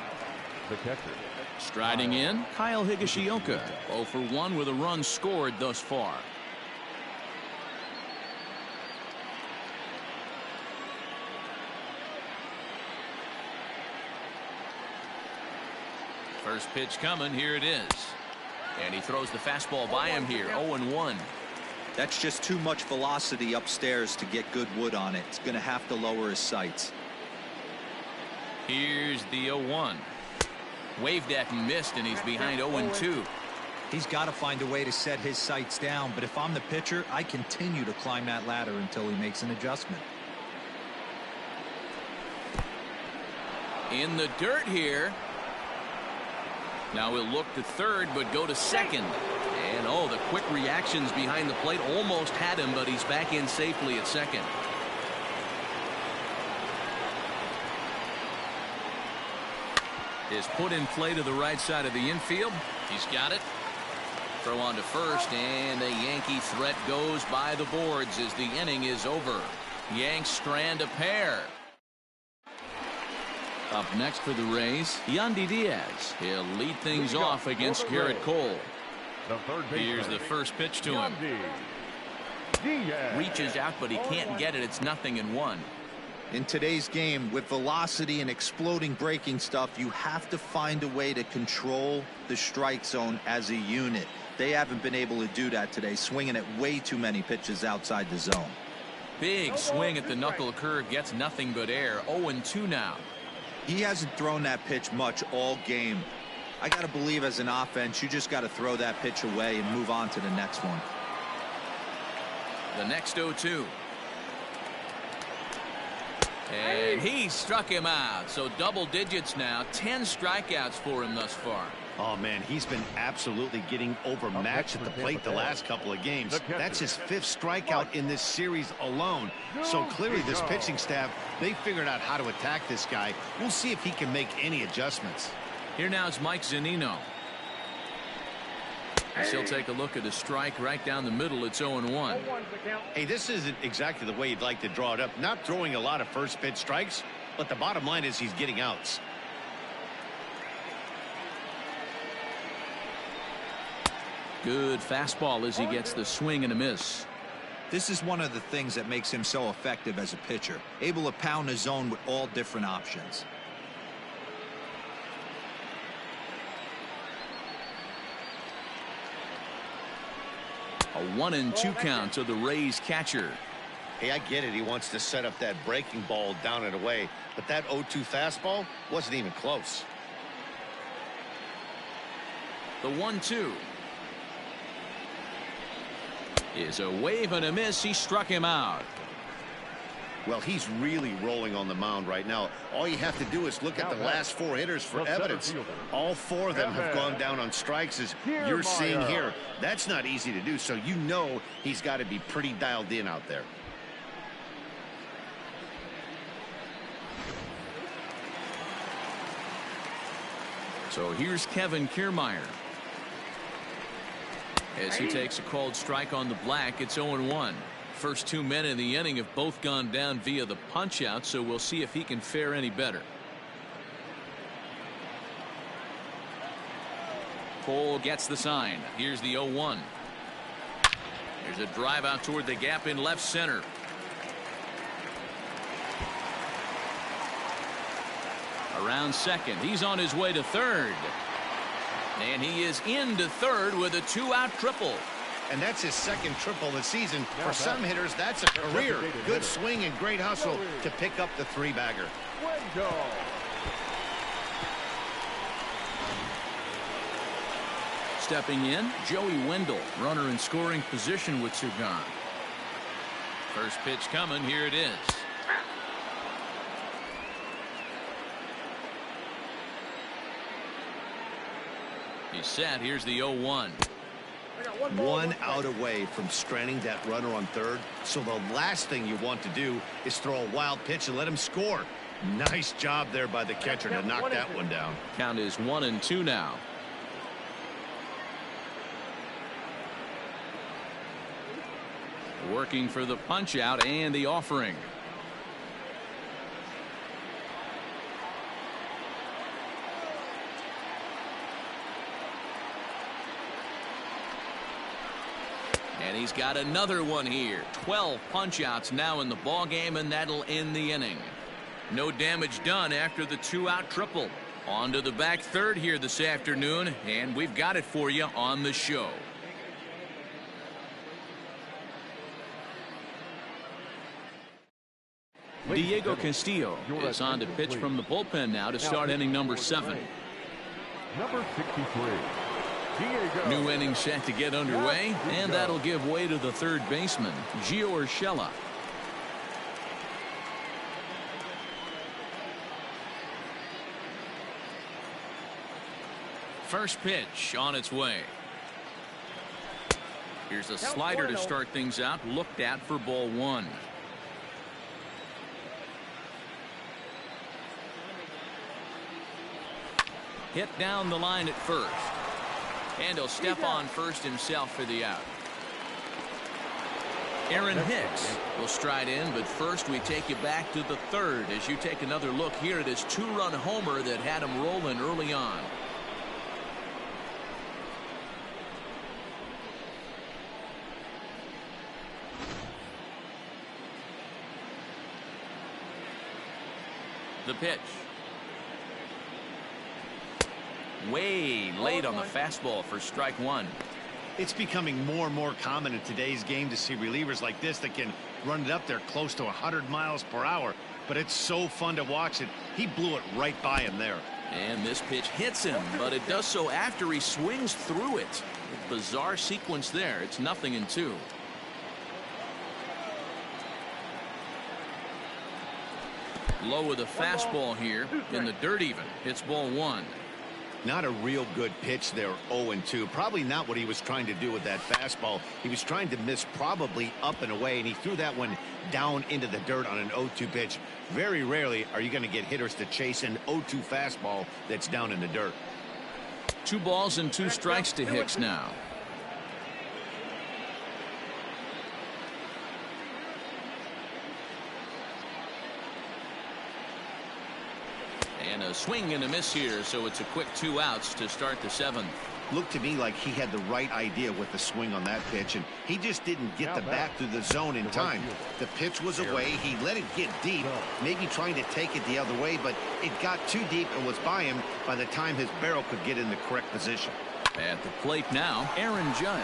the catcher. Striding in, Kyle Higashioka. 0 for 1 with a run scored thus far. First pitch coming. Here it is. And he throws the fastball by him here. 0-1. That's just too much velocity upstairs to get good wood on it. It's going to have to lower his sights. Here's the 0-1. Waved at and missed, and he's behind 0-2. He's got to find a way to set his sights down, but if I'm the pitcher, I continue to climb that ladder until he makes an adjustment. In the dirt here. Now he'll look to third, but go to second. And oh, the quick reactions behind the plate almost had him, but he's back in safely at second. Is put in play to the right side of the infield. He's got it. Throw on to first, and the Yankee threat goes by the boards as the inning is over. Yanks strand a pair. Up next for the Rays, Yandy Diaz. He'll lead things off against Garrett Cole. Here's the first pitch to him. Reaches out, but he can't get it. It's 0-1. In today's game, with velocity and exploding breaking stuff, you have to find a way to control the strike zone as a unit. They haven't been able to do that today, swinging at way too many pitches outside the zone. Big swing at the knuckle curve, gets nothing but air. 0-2 now. He hasn't thrown that pitch much all game. I got to believe as an offense, you just got to throw that pitch away and move on to the next one. The next 0-2. And he struck him out. So double digits now. 10 strikeouts for him thus far. Oh, man, he's been absolutely getting overmatched at the plate the last couple of games. That's his 5th strikeout in this series alone. So clearly this pitching staff, they figured out how to attack this guy. We'll see if he can make any adjustments. Here now is Mike Zunino. He'll take a look at a strike right down the middle. It's 0-1. Hey, this isn't exactly the way you'd like to draw it up. Not throwing a lot of first pitch strikes, but the bottom line is he's getting outs. Good fastball as he gets the swing and a miss. This is one of the things that makes him so effective as a pitcher, able to pound the zone with all different options. A 1-2 count to the Rays catcher. Hey, I get it. He wants to set up that breaking ball down and away, but that 0-2 fastball wasn't even close. The 1-2 is a wave and a miss. He struck him out. Well, he's really rolling on the mound right now. All you have to do is look at the last 4 hitters for evidence. All 4 of them have gone down on strikes, as you're seeing here. That's not easy to do, so you know he's got to be pretty dialed in out there. So here's Kevin Kiermaier. As he takes a called strike on the black, it's 0-1. First 2 men in the inning have both gone down via the punch out, so we'll see if he can fare any better. Cole gets the sign. Here's the 0-1. There's a drive out toward the gap in left center. Around second. He's on his way to third. And he is into third with a 2-out triple. And that's his 2nd triple of the season. For some hitters, that's a career. Good swing and great hustle to pick up the 3-bagger. Stepping in, Joey Wendell, runner in scoring position with 2 gone. First pitch coming. Here it is. He's set. Here's the 0-1. 1 out away from stranding that runner on third. So the last thing you want to do is throw a wild pitch and let him score. Nice job there by the catcher to knock that one down. Count is 1-2 now. Working for the punch out and the offering. And he's got another one here. 12 punch outs now in the ball game, and that'll end the inning. No damage done after the 2-out triple. On to the back third here this afternoon, and we've got it for you on the show. Diego Castillo is on to pitch from the bullpen now to start inning number 7. Number 63. New inning set to get underway, and that'll give way to the third baseman, Gio Urshela. First pitch on its way. Here's a slider to start things out, looked at for ball 1. Hit down the line at first. And he'll step on first himself for the out. Aaron Hicks will stride in, but first we take you back to the third as you take another look here at his 2-run homer that had him rolling early on. The pitch. Way late on the fastball for strike one. It's becoming more and more common in today's game to see relievers like this that can run it up there close to 100 miles per hour. But it's so fun to watch it. He blew it right by him there. And this pitch hits him, but it does so after he swings through it. A bizarre sequence there. It's 0-2. Low with a fastball here. In the dirt even. It's ball one. Not a real good pitch there, 0-2. Probably not what he was trying to do with that fastball. He was trying to miss probably up and away, and he threw that one down into the dirt on an 0-2 pitch. Very rarely are you going to get hitters to chase an 0-2 fastball that's down in the dirt. 2 balls and 2 strikes to Hicks now. And a swing and a miss here, so it's a quick 2 outs to start the 7th. Looked to me like he had the right idea with the swing on that pitch, and he just didn't get the bat through the zone in time. The pitch was away. He let it get deep, maybe trying to take it the other way, but it got too deep and was by him by the time his barrel could get in the correct position. At the plate now, Aaron Judge.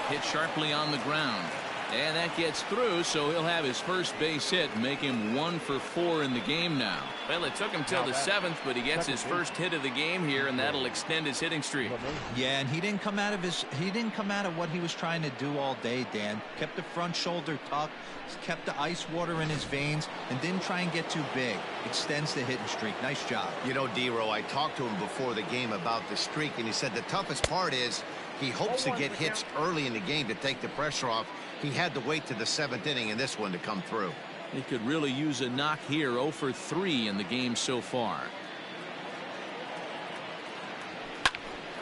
Hit sharply on the ground. And that gets through, so he'll have his first base hit, make him 1 for 4 in the game now. Well, it took him till the 7th, but he gets his first hit of the game here, and that'll extend his hitting streak. Yeah, and he didn't come out of what he was trying to do all day, Dan. Kept the front shoulder tucked, kept the ice water in his veins, and didn't try and get too big. Extends the hitting streak. Nice job. You know, D-Row, I talked to him before the game about the streak, and he said the toughest part is he hopes to get hits early in the game to take the pressure off. He had to wait to the 7th inning in this one to come through. He could really use a knock here. 0 for 3 in the game so far.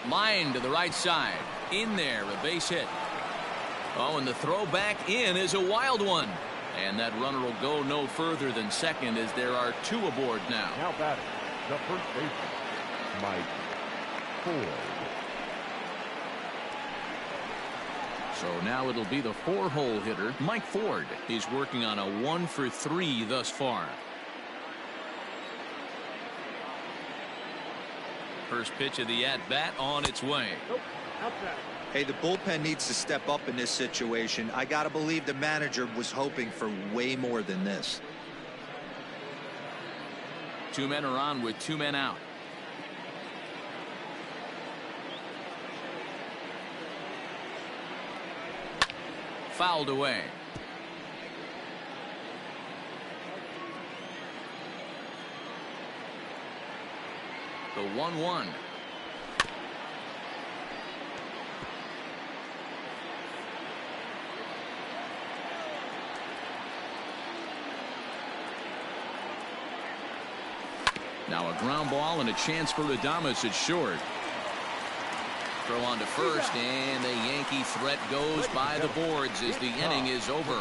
Line to the right side. In there, a base hit. Oh, and the throw back in is a wild one. And that runner will go no further than second as there are 2 aboard now. Now batting, the first baseman, Mike Ford. So now it'll be the 4-hole hitter, Mike Ford. He's working on a 1 for 3 thus far. First pitch of the at-bat on its way. Hey, the bullpen needs to step up in this situation. I got to believe the manager was hoping for way more than this. 2 men are on with 2 men out. Fouled away. The 1-1. Now a ground ball and a chance for Adames at short. Throw on to first, and the Yankee threat goes by the boards as the inning is over.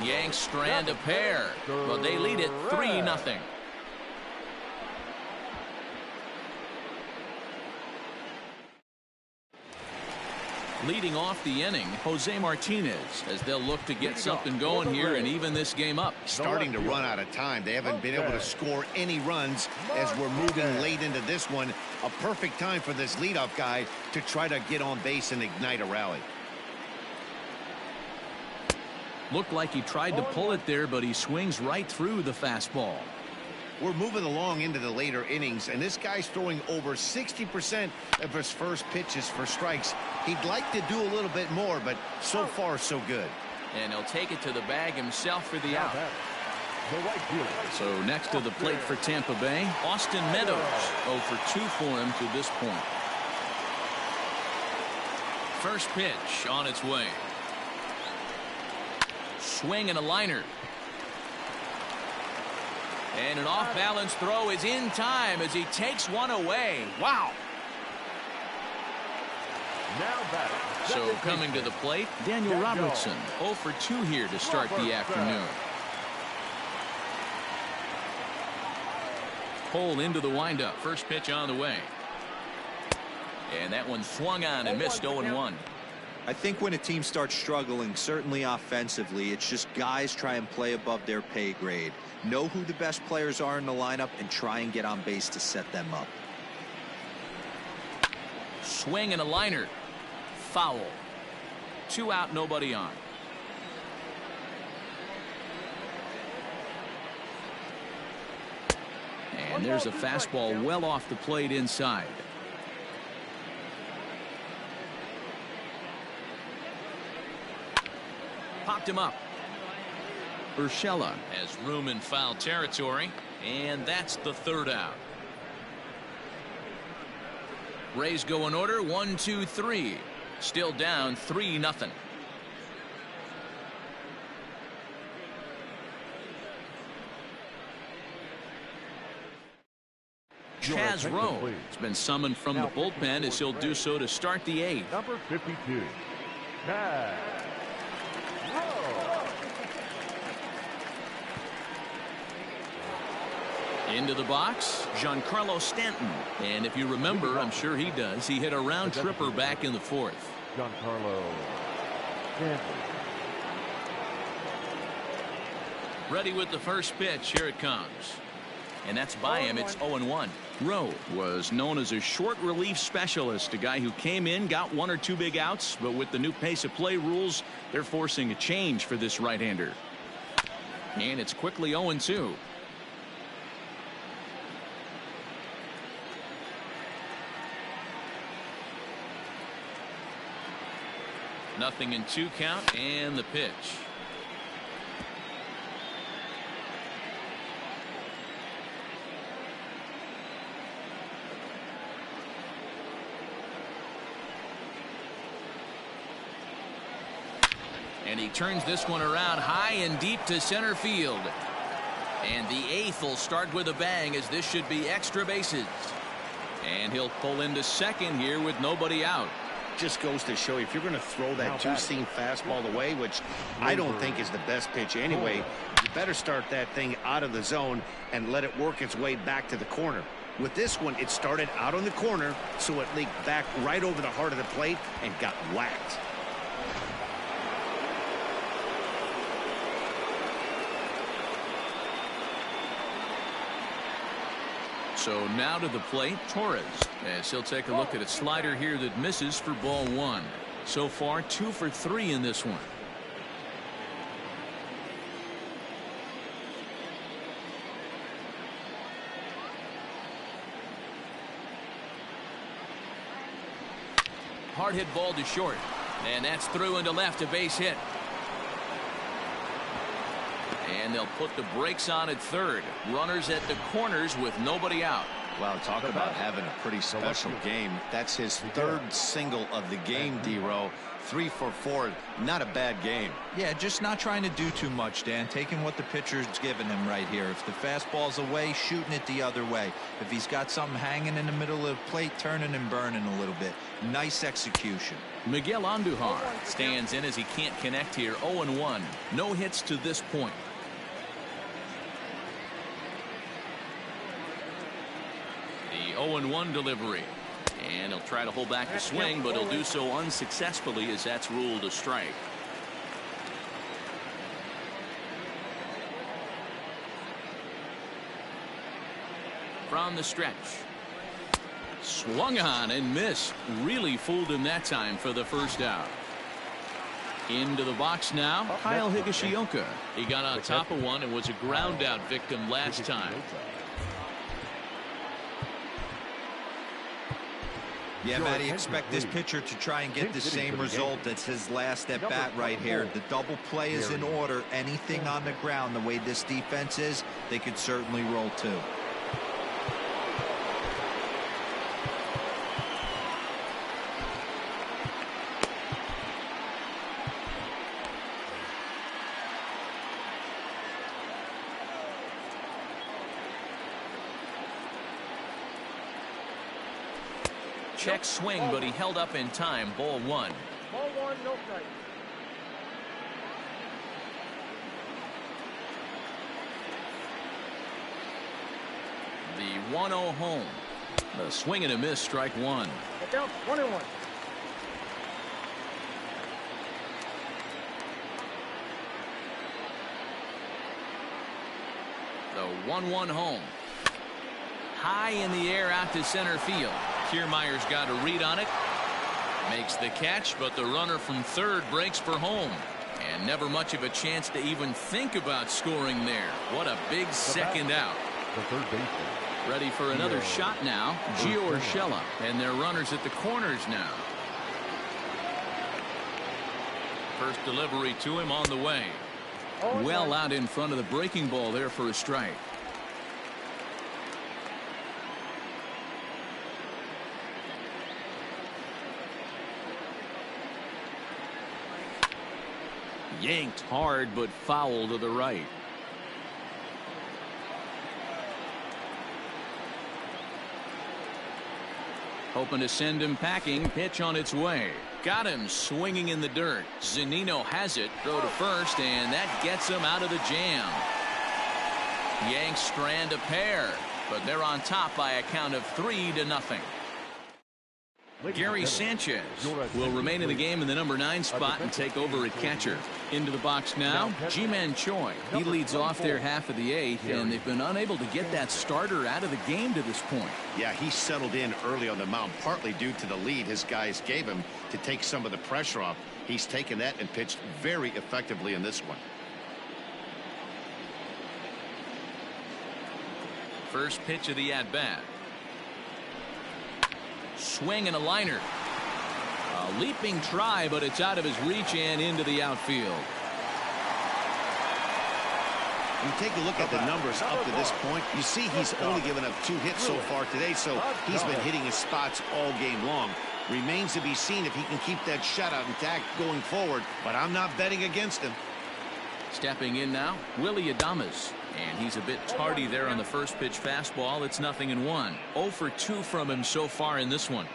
Yanks strand a pair, but they lead it 3-0. Leading off the inning, Jose Martinez, as they'll look to get something going here and even this game up. Starting to run out of time. They haven't been able to score any runs as we're moving late into this one. A perfect time for this leadoff guy to try to get on base and ignite a rally. Looked like he tried to pull it there, but he swings right through the fastball. We're moving along into the later innings, and this guy's throwing over 60% of his first pitches for strikes. He'd like to do a little bit more, but so far so good. And he'll take it to the bag himself for the out. So next to the plate for Tampa Bay, Austin Meadows. 0 for 2 for him to this point. First pitch on its way. Swing and a liner. And an off-balance throw is in time as he takes one away. Wow. So coming to the plate, Daniel Robertson. 0 for 2 here to start the afternoon. Pulled into the windup. First pitch on the way. And that one swung on and missed 0-1. I think when a team starts struggling, certainly offensively, it's just guys try and play above their pay grade. Know who the best players are in the lineup and try and get on base to set them up. Swing and a liner. Foul. 2 out, nobody on. And there's a fastball well off the plate inside. Popped him up. Urshela has room in foul territory, and that's the 3rd out. Rays go in order, 1, 2, 3. Still down 3-0. Chaz Rowe has been summoned from the bullpen as he'll do so to start the 8th. Number 52, Chaz Rowe. Into the box, Giancarlo Stanton. And if you remember, I'm sure he does, he hit a round tripper back in the 4th. Giancarlo Stanton. Ready with the first pitch. Here it comes. And that's by him. It's 0-1. Rowe was known as a short relief specialist, a guy who came in, got 1 or 2 big outs, but with the new pace of play rules, they're forcing a change for this right-hander. And it's quickly 0-2. Nothing in 2 count, and the pitch. And he turns this one around high and deep to center field. And the 8th will start with a bang, as this should be extra bases. And he'll pull into second here with nobody out. Just goes to show you, if you're going to throw that 2-seam fastball away, which I don't think is the best pitch anyway, you better start that thing out of the zone and let it work its way back to the corner. With this one, it started out on the corner, so it leaked back right over the heart of the plate and got whacked. So now to the plate, Torres, as he'll take a look at a slider here that misses for ball 1. So far, 2 for 3 in this one. Hard hit ball to short, and that's through into left, a base hit. And they'll put the brakes on at third. Runners at the corners with nobody out. Wow, talk about having a pretty special game. That's his 3rd single of the game, D-Row. 3 for 4. Not a bad game. Yeah, just not trying to do too much, Dan. Taking what the pitcher's giving him right here. If the fastball's away, shooting it the other way. If he's got something hanging in the middle of the plate, turning and burning a little bit. Nice execution. Miguel Andujar stands in as he can't connect here. 0-1. No hits to this point. The 0-1 delivery. And he'll try to hold back the swing, but he'll do so unsuccessfully as that's ruled a strike. From the stretch. Swung on and missed. Really fooled him that time for the first out. Into the box now, Kyle Higashioka. He got on top of one and was a ground out victim last time. Yeah, Matty, expect this pitcher to try and get the same result as his last at bat right here. The double play is in order. Anything on the ground, the way this defense is, they could certainly roll too. Check swing, but he held up in time. Ball 1. Ball 1, no strike. The 1-0 home. The swing and a miss, strike 1. Get down, 1-1. The 1-1 home. High in the air out to center field. Kiermaier's got a read on it. Makes the catch, but the runner from third breaks for home. And never much of a chance to even think about scoring there. What a big second out. The third baseman. Ready for another shot now. Gio Urshela. And their runners at the corners now. First delivery to him on the way. Well out in front of the breaking ball there for a strike. Yanked hard, but foul to the right. Hoping to send him packing. Pitch on its way. Got him swinging in the dirt. Zunino has it. Throw to first, and that gets him out of the jam. Yanks strand a pair, but they're on top by a count of 3-0. Gary Sanchez will remain in the game in the number 9 spot and take over at catcher. Into the box now, Ji-Man Choi. He leads off their half of the 8th, and they've been unable to get that starter out of the game to this point. Yeah, he settled in early on the mound, partly due to the lead his guys gave him to take some of the pressure off. He's taken that and pitched very effectively in this one. First pitch of the at-bat. Swing and a liner. A leaping try, but it's out of his reach and into the outfield. You take a look at the numbers up to this point, you see he's only given up 2 hits so far today, so he's been hitting his spots all game long. Remains to be seen if he can keep that shutout intact going forward, but I'm not betting against him. Stepping in now, Willie Adames. And he's a bit tardy there on the first pitch fastball. It's 0-1. 0 for 2 from him so far in this one.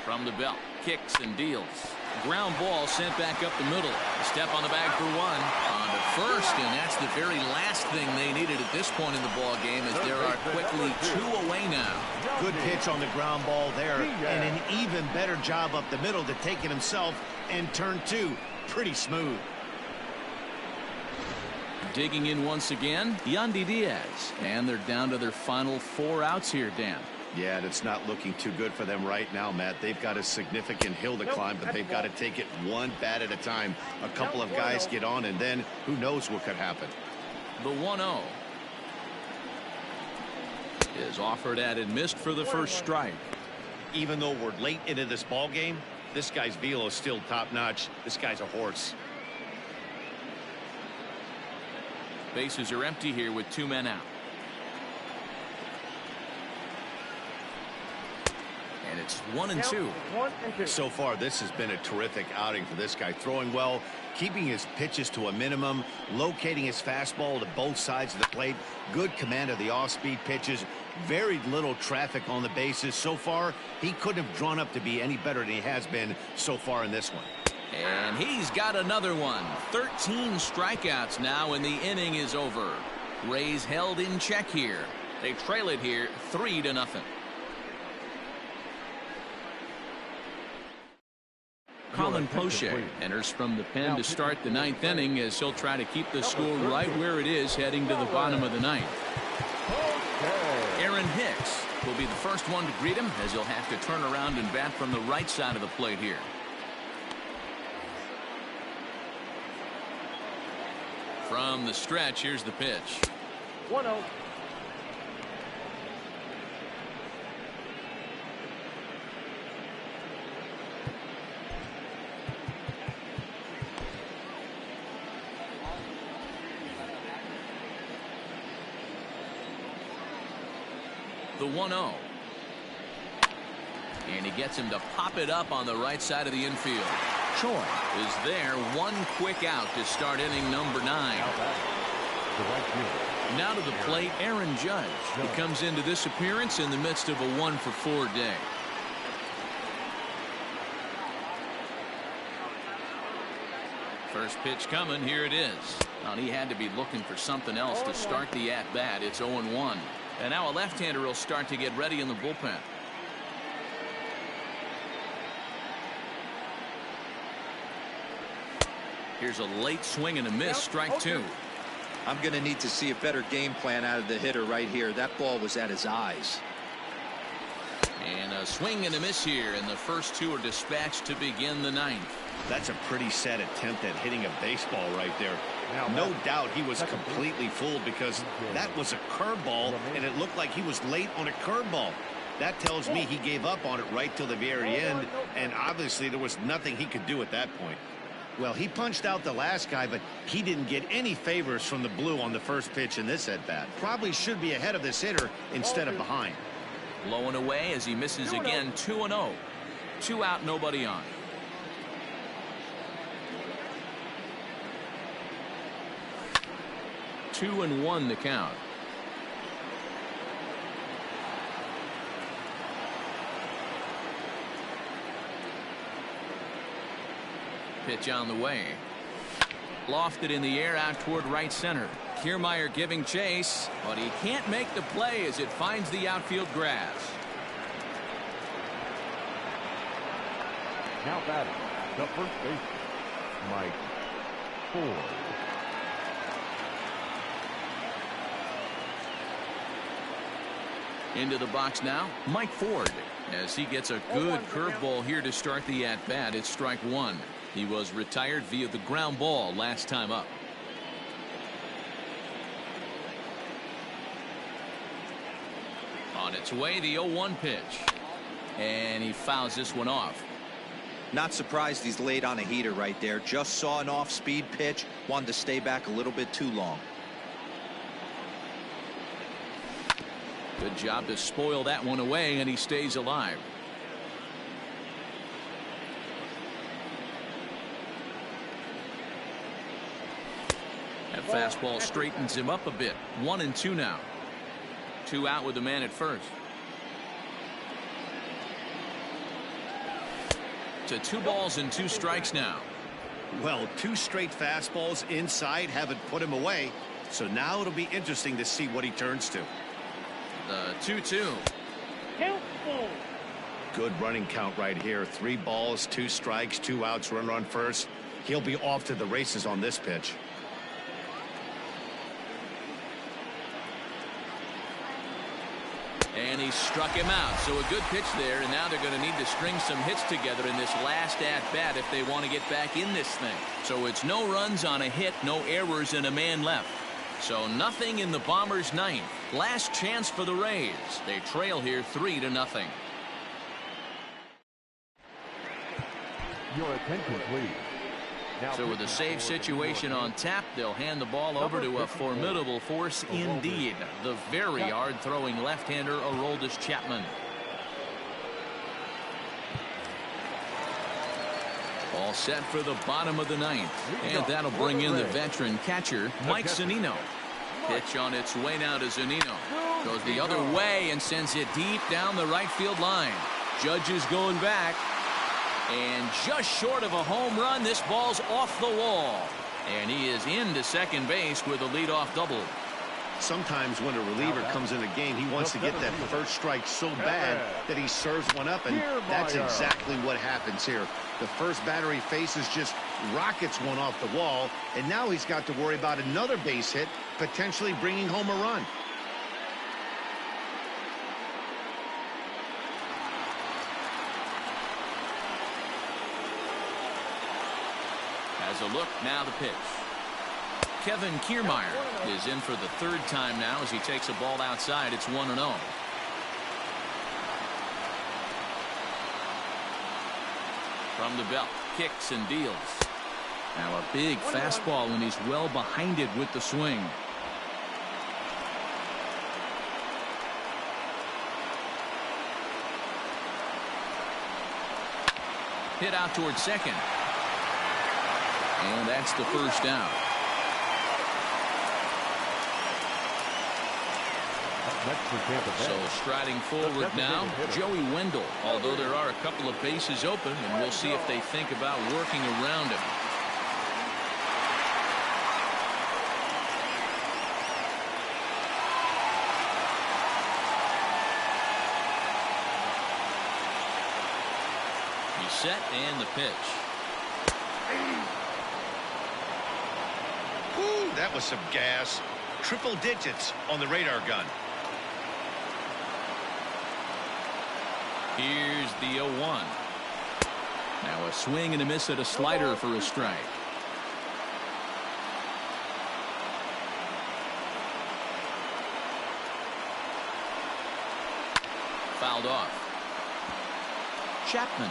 From the belt, kicks and deals. Ground ball sent back up the middle. A step on the bag for 1. On to first, and that's the very last thing they needed at this point in the ball game, as there are quickly 2 away now. Good pitch on the ground ball there, and an even better job up the middle to take it himself, and turn 2 pretty smooth. Digging in once again, Yandy Diaz, and they're down to their final 4 outs here, Dan. Yeah, and it's not looking too good for them right now, Matt. They've got a significant hill to climb, but they've got to take it one bat at a time. A couple of guys get on, and then who knows what could happen. The 1-0 is offered at and missed for the first strike. Even though we're late into this ball game, this guy's velo is still top-notch. This guy's a horse. Bases are empty here with 2 men out. And it's 1-2. So far, this has been a terrific outing for this guy. Throwing well, keeping his pitches to a minimum, locating his fastball to both sides of the plate. Good command of the off-speed pitches. Very little traffic on the bases. So far, he couldn't have drawn up to be any better than he has been so far in this one. And he's got another one. 13 strikeouts now, and the inning is over. Rays held in check here. They trail it here 3-0. Colin Poche enters from the pen to start the 9th inning, as he'll try to keep the score right where it is heading to the bottom of the 9th. Aaron Hicks will be the first one to greet him, as he'll have to turn around and bat from the right side of the plate here. From the stretch, here's the pitch. 1-0. The 1-0. And he gets him to pop it up on the right side of the infield. Choi is there. 1 quick out to start inning number 9. Now to the plate, Aaron Judge. He comes into this appearance in the midst of a 1-for-4 day. First pitch coming. Here it is. Well, he had to be looking for something else to start the at-bat. It's 0-1. And now a left-hander will start to get ready in the bullpen. Here's a late swing and a miss, strike two. I'm going to need to see a better game plan out of the hitter right here. That ball was at his eyes. And a swing and a miss here, and the first two are dispatched to begin the ninth. That's a pretty sad attempt at hitting a baseball right there. No doubt he was completely fooled because that was a curveball, and it looked like he was late on a curveball. That tells me he gave up on it right till the very end, and obviously there was nothing he could do at that point. Well, he punched out the last guy, but he didn't get any favors from the blue on the first pitch in this at-bat. Probably should be ahead of this hitter instead of behind. Blowing away as he misses again, 2-0. 2 out, nobody on. Two and one the count. Pitch on the way. Lofted in the air out toward right center. Kiermaier giving chase, but he can't make the play as it finds the outfield grass. Now batting, the first baseman, Mike Ford. Into the box now, Mike Ford, as he gets a good curveball here to start the at-bat. It's strike one. He was retired via the ground ball last time up. On its way, the 0-1 pitch. And he fouls this one off. Not surprised he's laid on a heater right there. Just saw an off-speed pitch. Wanted to stay back a little bit too long. Good job to spoil that one away, and he stays alive. That fastball straightens him up a bit. 1-2 now. 2 out with the man at first. To 2 balls and 2 strikes now. Well, 2 straight fastballs inside haven't put him away. So now it'll be interesting to see what he turns to. The 2-2. Good running count right here. 3 balls, 2 strikes, 2 outs, runner on first. He'll be off to the races on this pitch. And he struck him out. So a good pitch there, and now they're going to need to string some hits together in this last at-bat if they want to get back in this thing. So it's no runs on a hit, no errors, and a man left. So nothing in the Bombers' ninth. Last chance for the Rays. They trail here 3-0. Your attention, please. Now So with a save situation on tap, they'll hand the ball over to a formidable force indeed. The very hard-throwing left-hander, Aroldis Chapman. All set for the bottom of the ninth. And that'll bring in the veteran catcher, Mike Zunino. Pitch on its way now to Zunino. Goes the other way and sends it deep down the right field line. Judge is going back. And just short of a home run, this ball's off the wall. And he is into second base with a leadoff double. Sometimes when a reliever comes in a game, he wants to get that first strike so bad that he serves one up, and that's exactly what happens here. The first batter he faces just rockets one off the wall, and now he's got to worry about another base hit, potentially bringing home a run. As a look, now the pitch. Kevin Kiermaier is in for the 3rd time now as he takes a ball outside. It's 1-0. From the belt, kicks and deals. Now a big fastball, and he's well behind it with the swing. Hit out towards second. And that's the first down. So striding forward now, Joey Wendell. Although there are a couple of bases open, and we'll see if they think about working around him. He's set, and the pitch. that was some gas. Triple digits on the radar gun. Here's the 0-1. Now a swing and a miss at a slider for a strike. Fouled off. Chapman,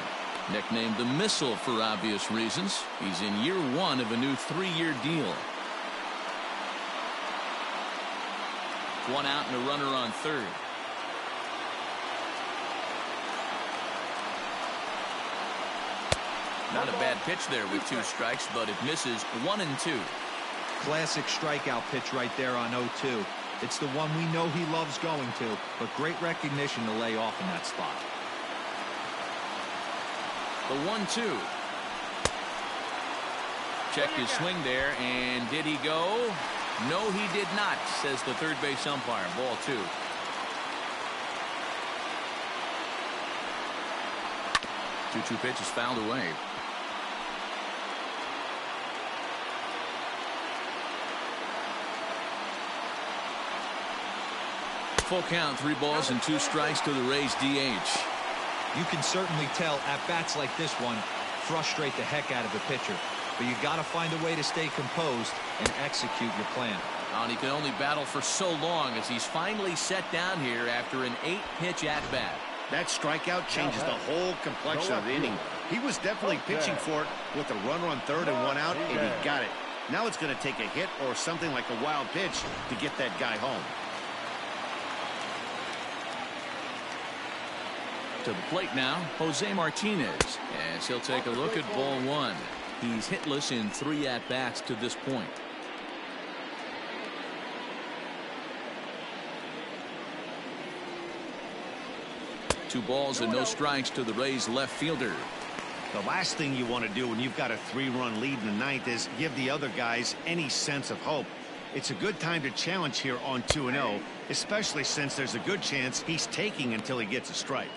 nicknamed the Missile for obvious reasons. He's in year 1 of a new 3-year deal. 1 out and a runner on third. Not a bad pitch there with 2 strikes, but it misses 1 and 2. Classic strikeout pitch right there on 0-2. It's the one we know he loves going to, but great recognition to lay off in that spot. The 1-2. Checked his swing there, and did he go? No, he did not, says the third base umpire. Ball 2. Two pitches fouled away. Full count, 3 balls and 2 strikes to the Rays DH. You can certainly tell at-bats like this one frustrate the heck out of the pitcher. But you got to find a way to stay composed and execute your plan. And he can only battle for so long as he's finally set down here after an 8-pitch at-bat. That strikeout changes the whole complexion of the inning. He was definitely pitching for it with a runner on third and 1 out, and he got it. Now it's going to take a hit or something like a wild pitch to get that guy home. To the plate now, Jose Martinez, as he'll take a look at ball 1. He's hitless in 3 at-bats to this point. Two balls and no strikes to the Rays left fielder. The last thing you want to do when you've got a 3-run lead in the 9th is give the other guys any sense of hope. It's a good time to challenge here on 2-0, especially since there's a good chance he's taking until he gets a strike.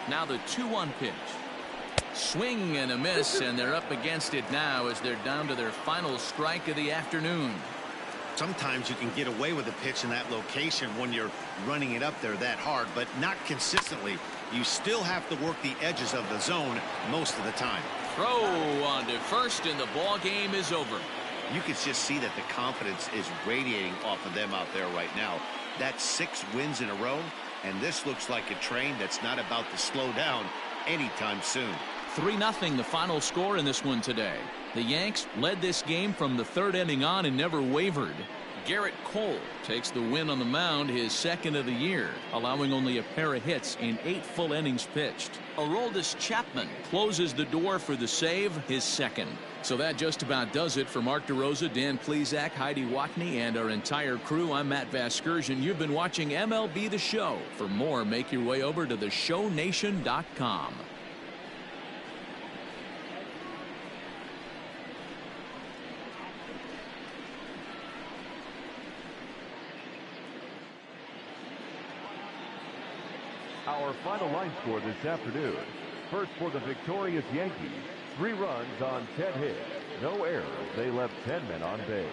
Now the 2-1 pitch. Swing and a miss, and they're up against it now as they're down to their final strike of the afternoon. Sometimes you can get away with a pitch in that location when you're running it up there that hard, but not consistently. You still have to work the edges of the zone most of the time. Throw on to first, and the ball game is over. You can just see that the confidence is radiating off of them out there right now. That's 6 wins in a row, and this looks like a train that's not about to slow down anytime soon. 3-0 the final score in this one today. The Yanks led this game from the 3rd inning on and never wavered. Garrett Cole takes the win on the mound, his 2nd of the year, allowing only a pair of hits in 8 full innings pitched. Aroldis Chapman closes the door for the save, his 2nd. So that just about does it for Mark DeRosa, Dan Plesac, Heidi Watney, and our entire crew. I'm Matt Vasgersian. You've been watching MLB The Show. For more, make your way over to theshownation.com. Our final line score this afternoon. First for the victorious Yankees, 3 runs on 10 hits. No errors. They left 10 men on base.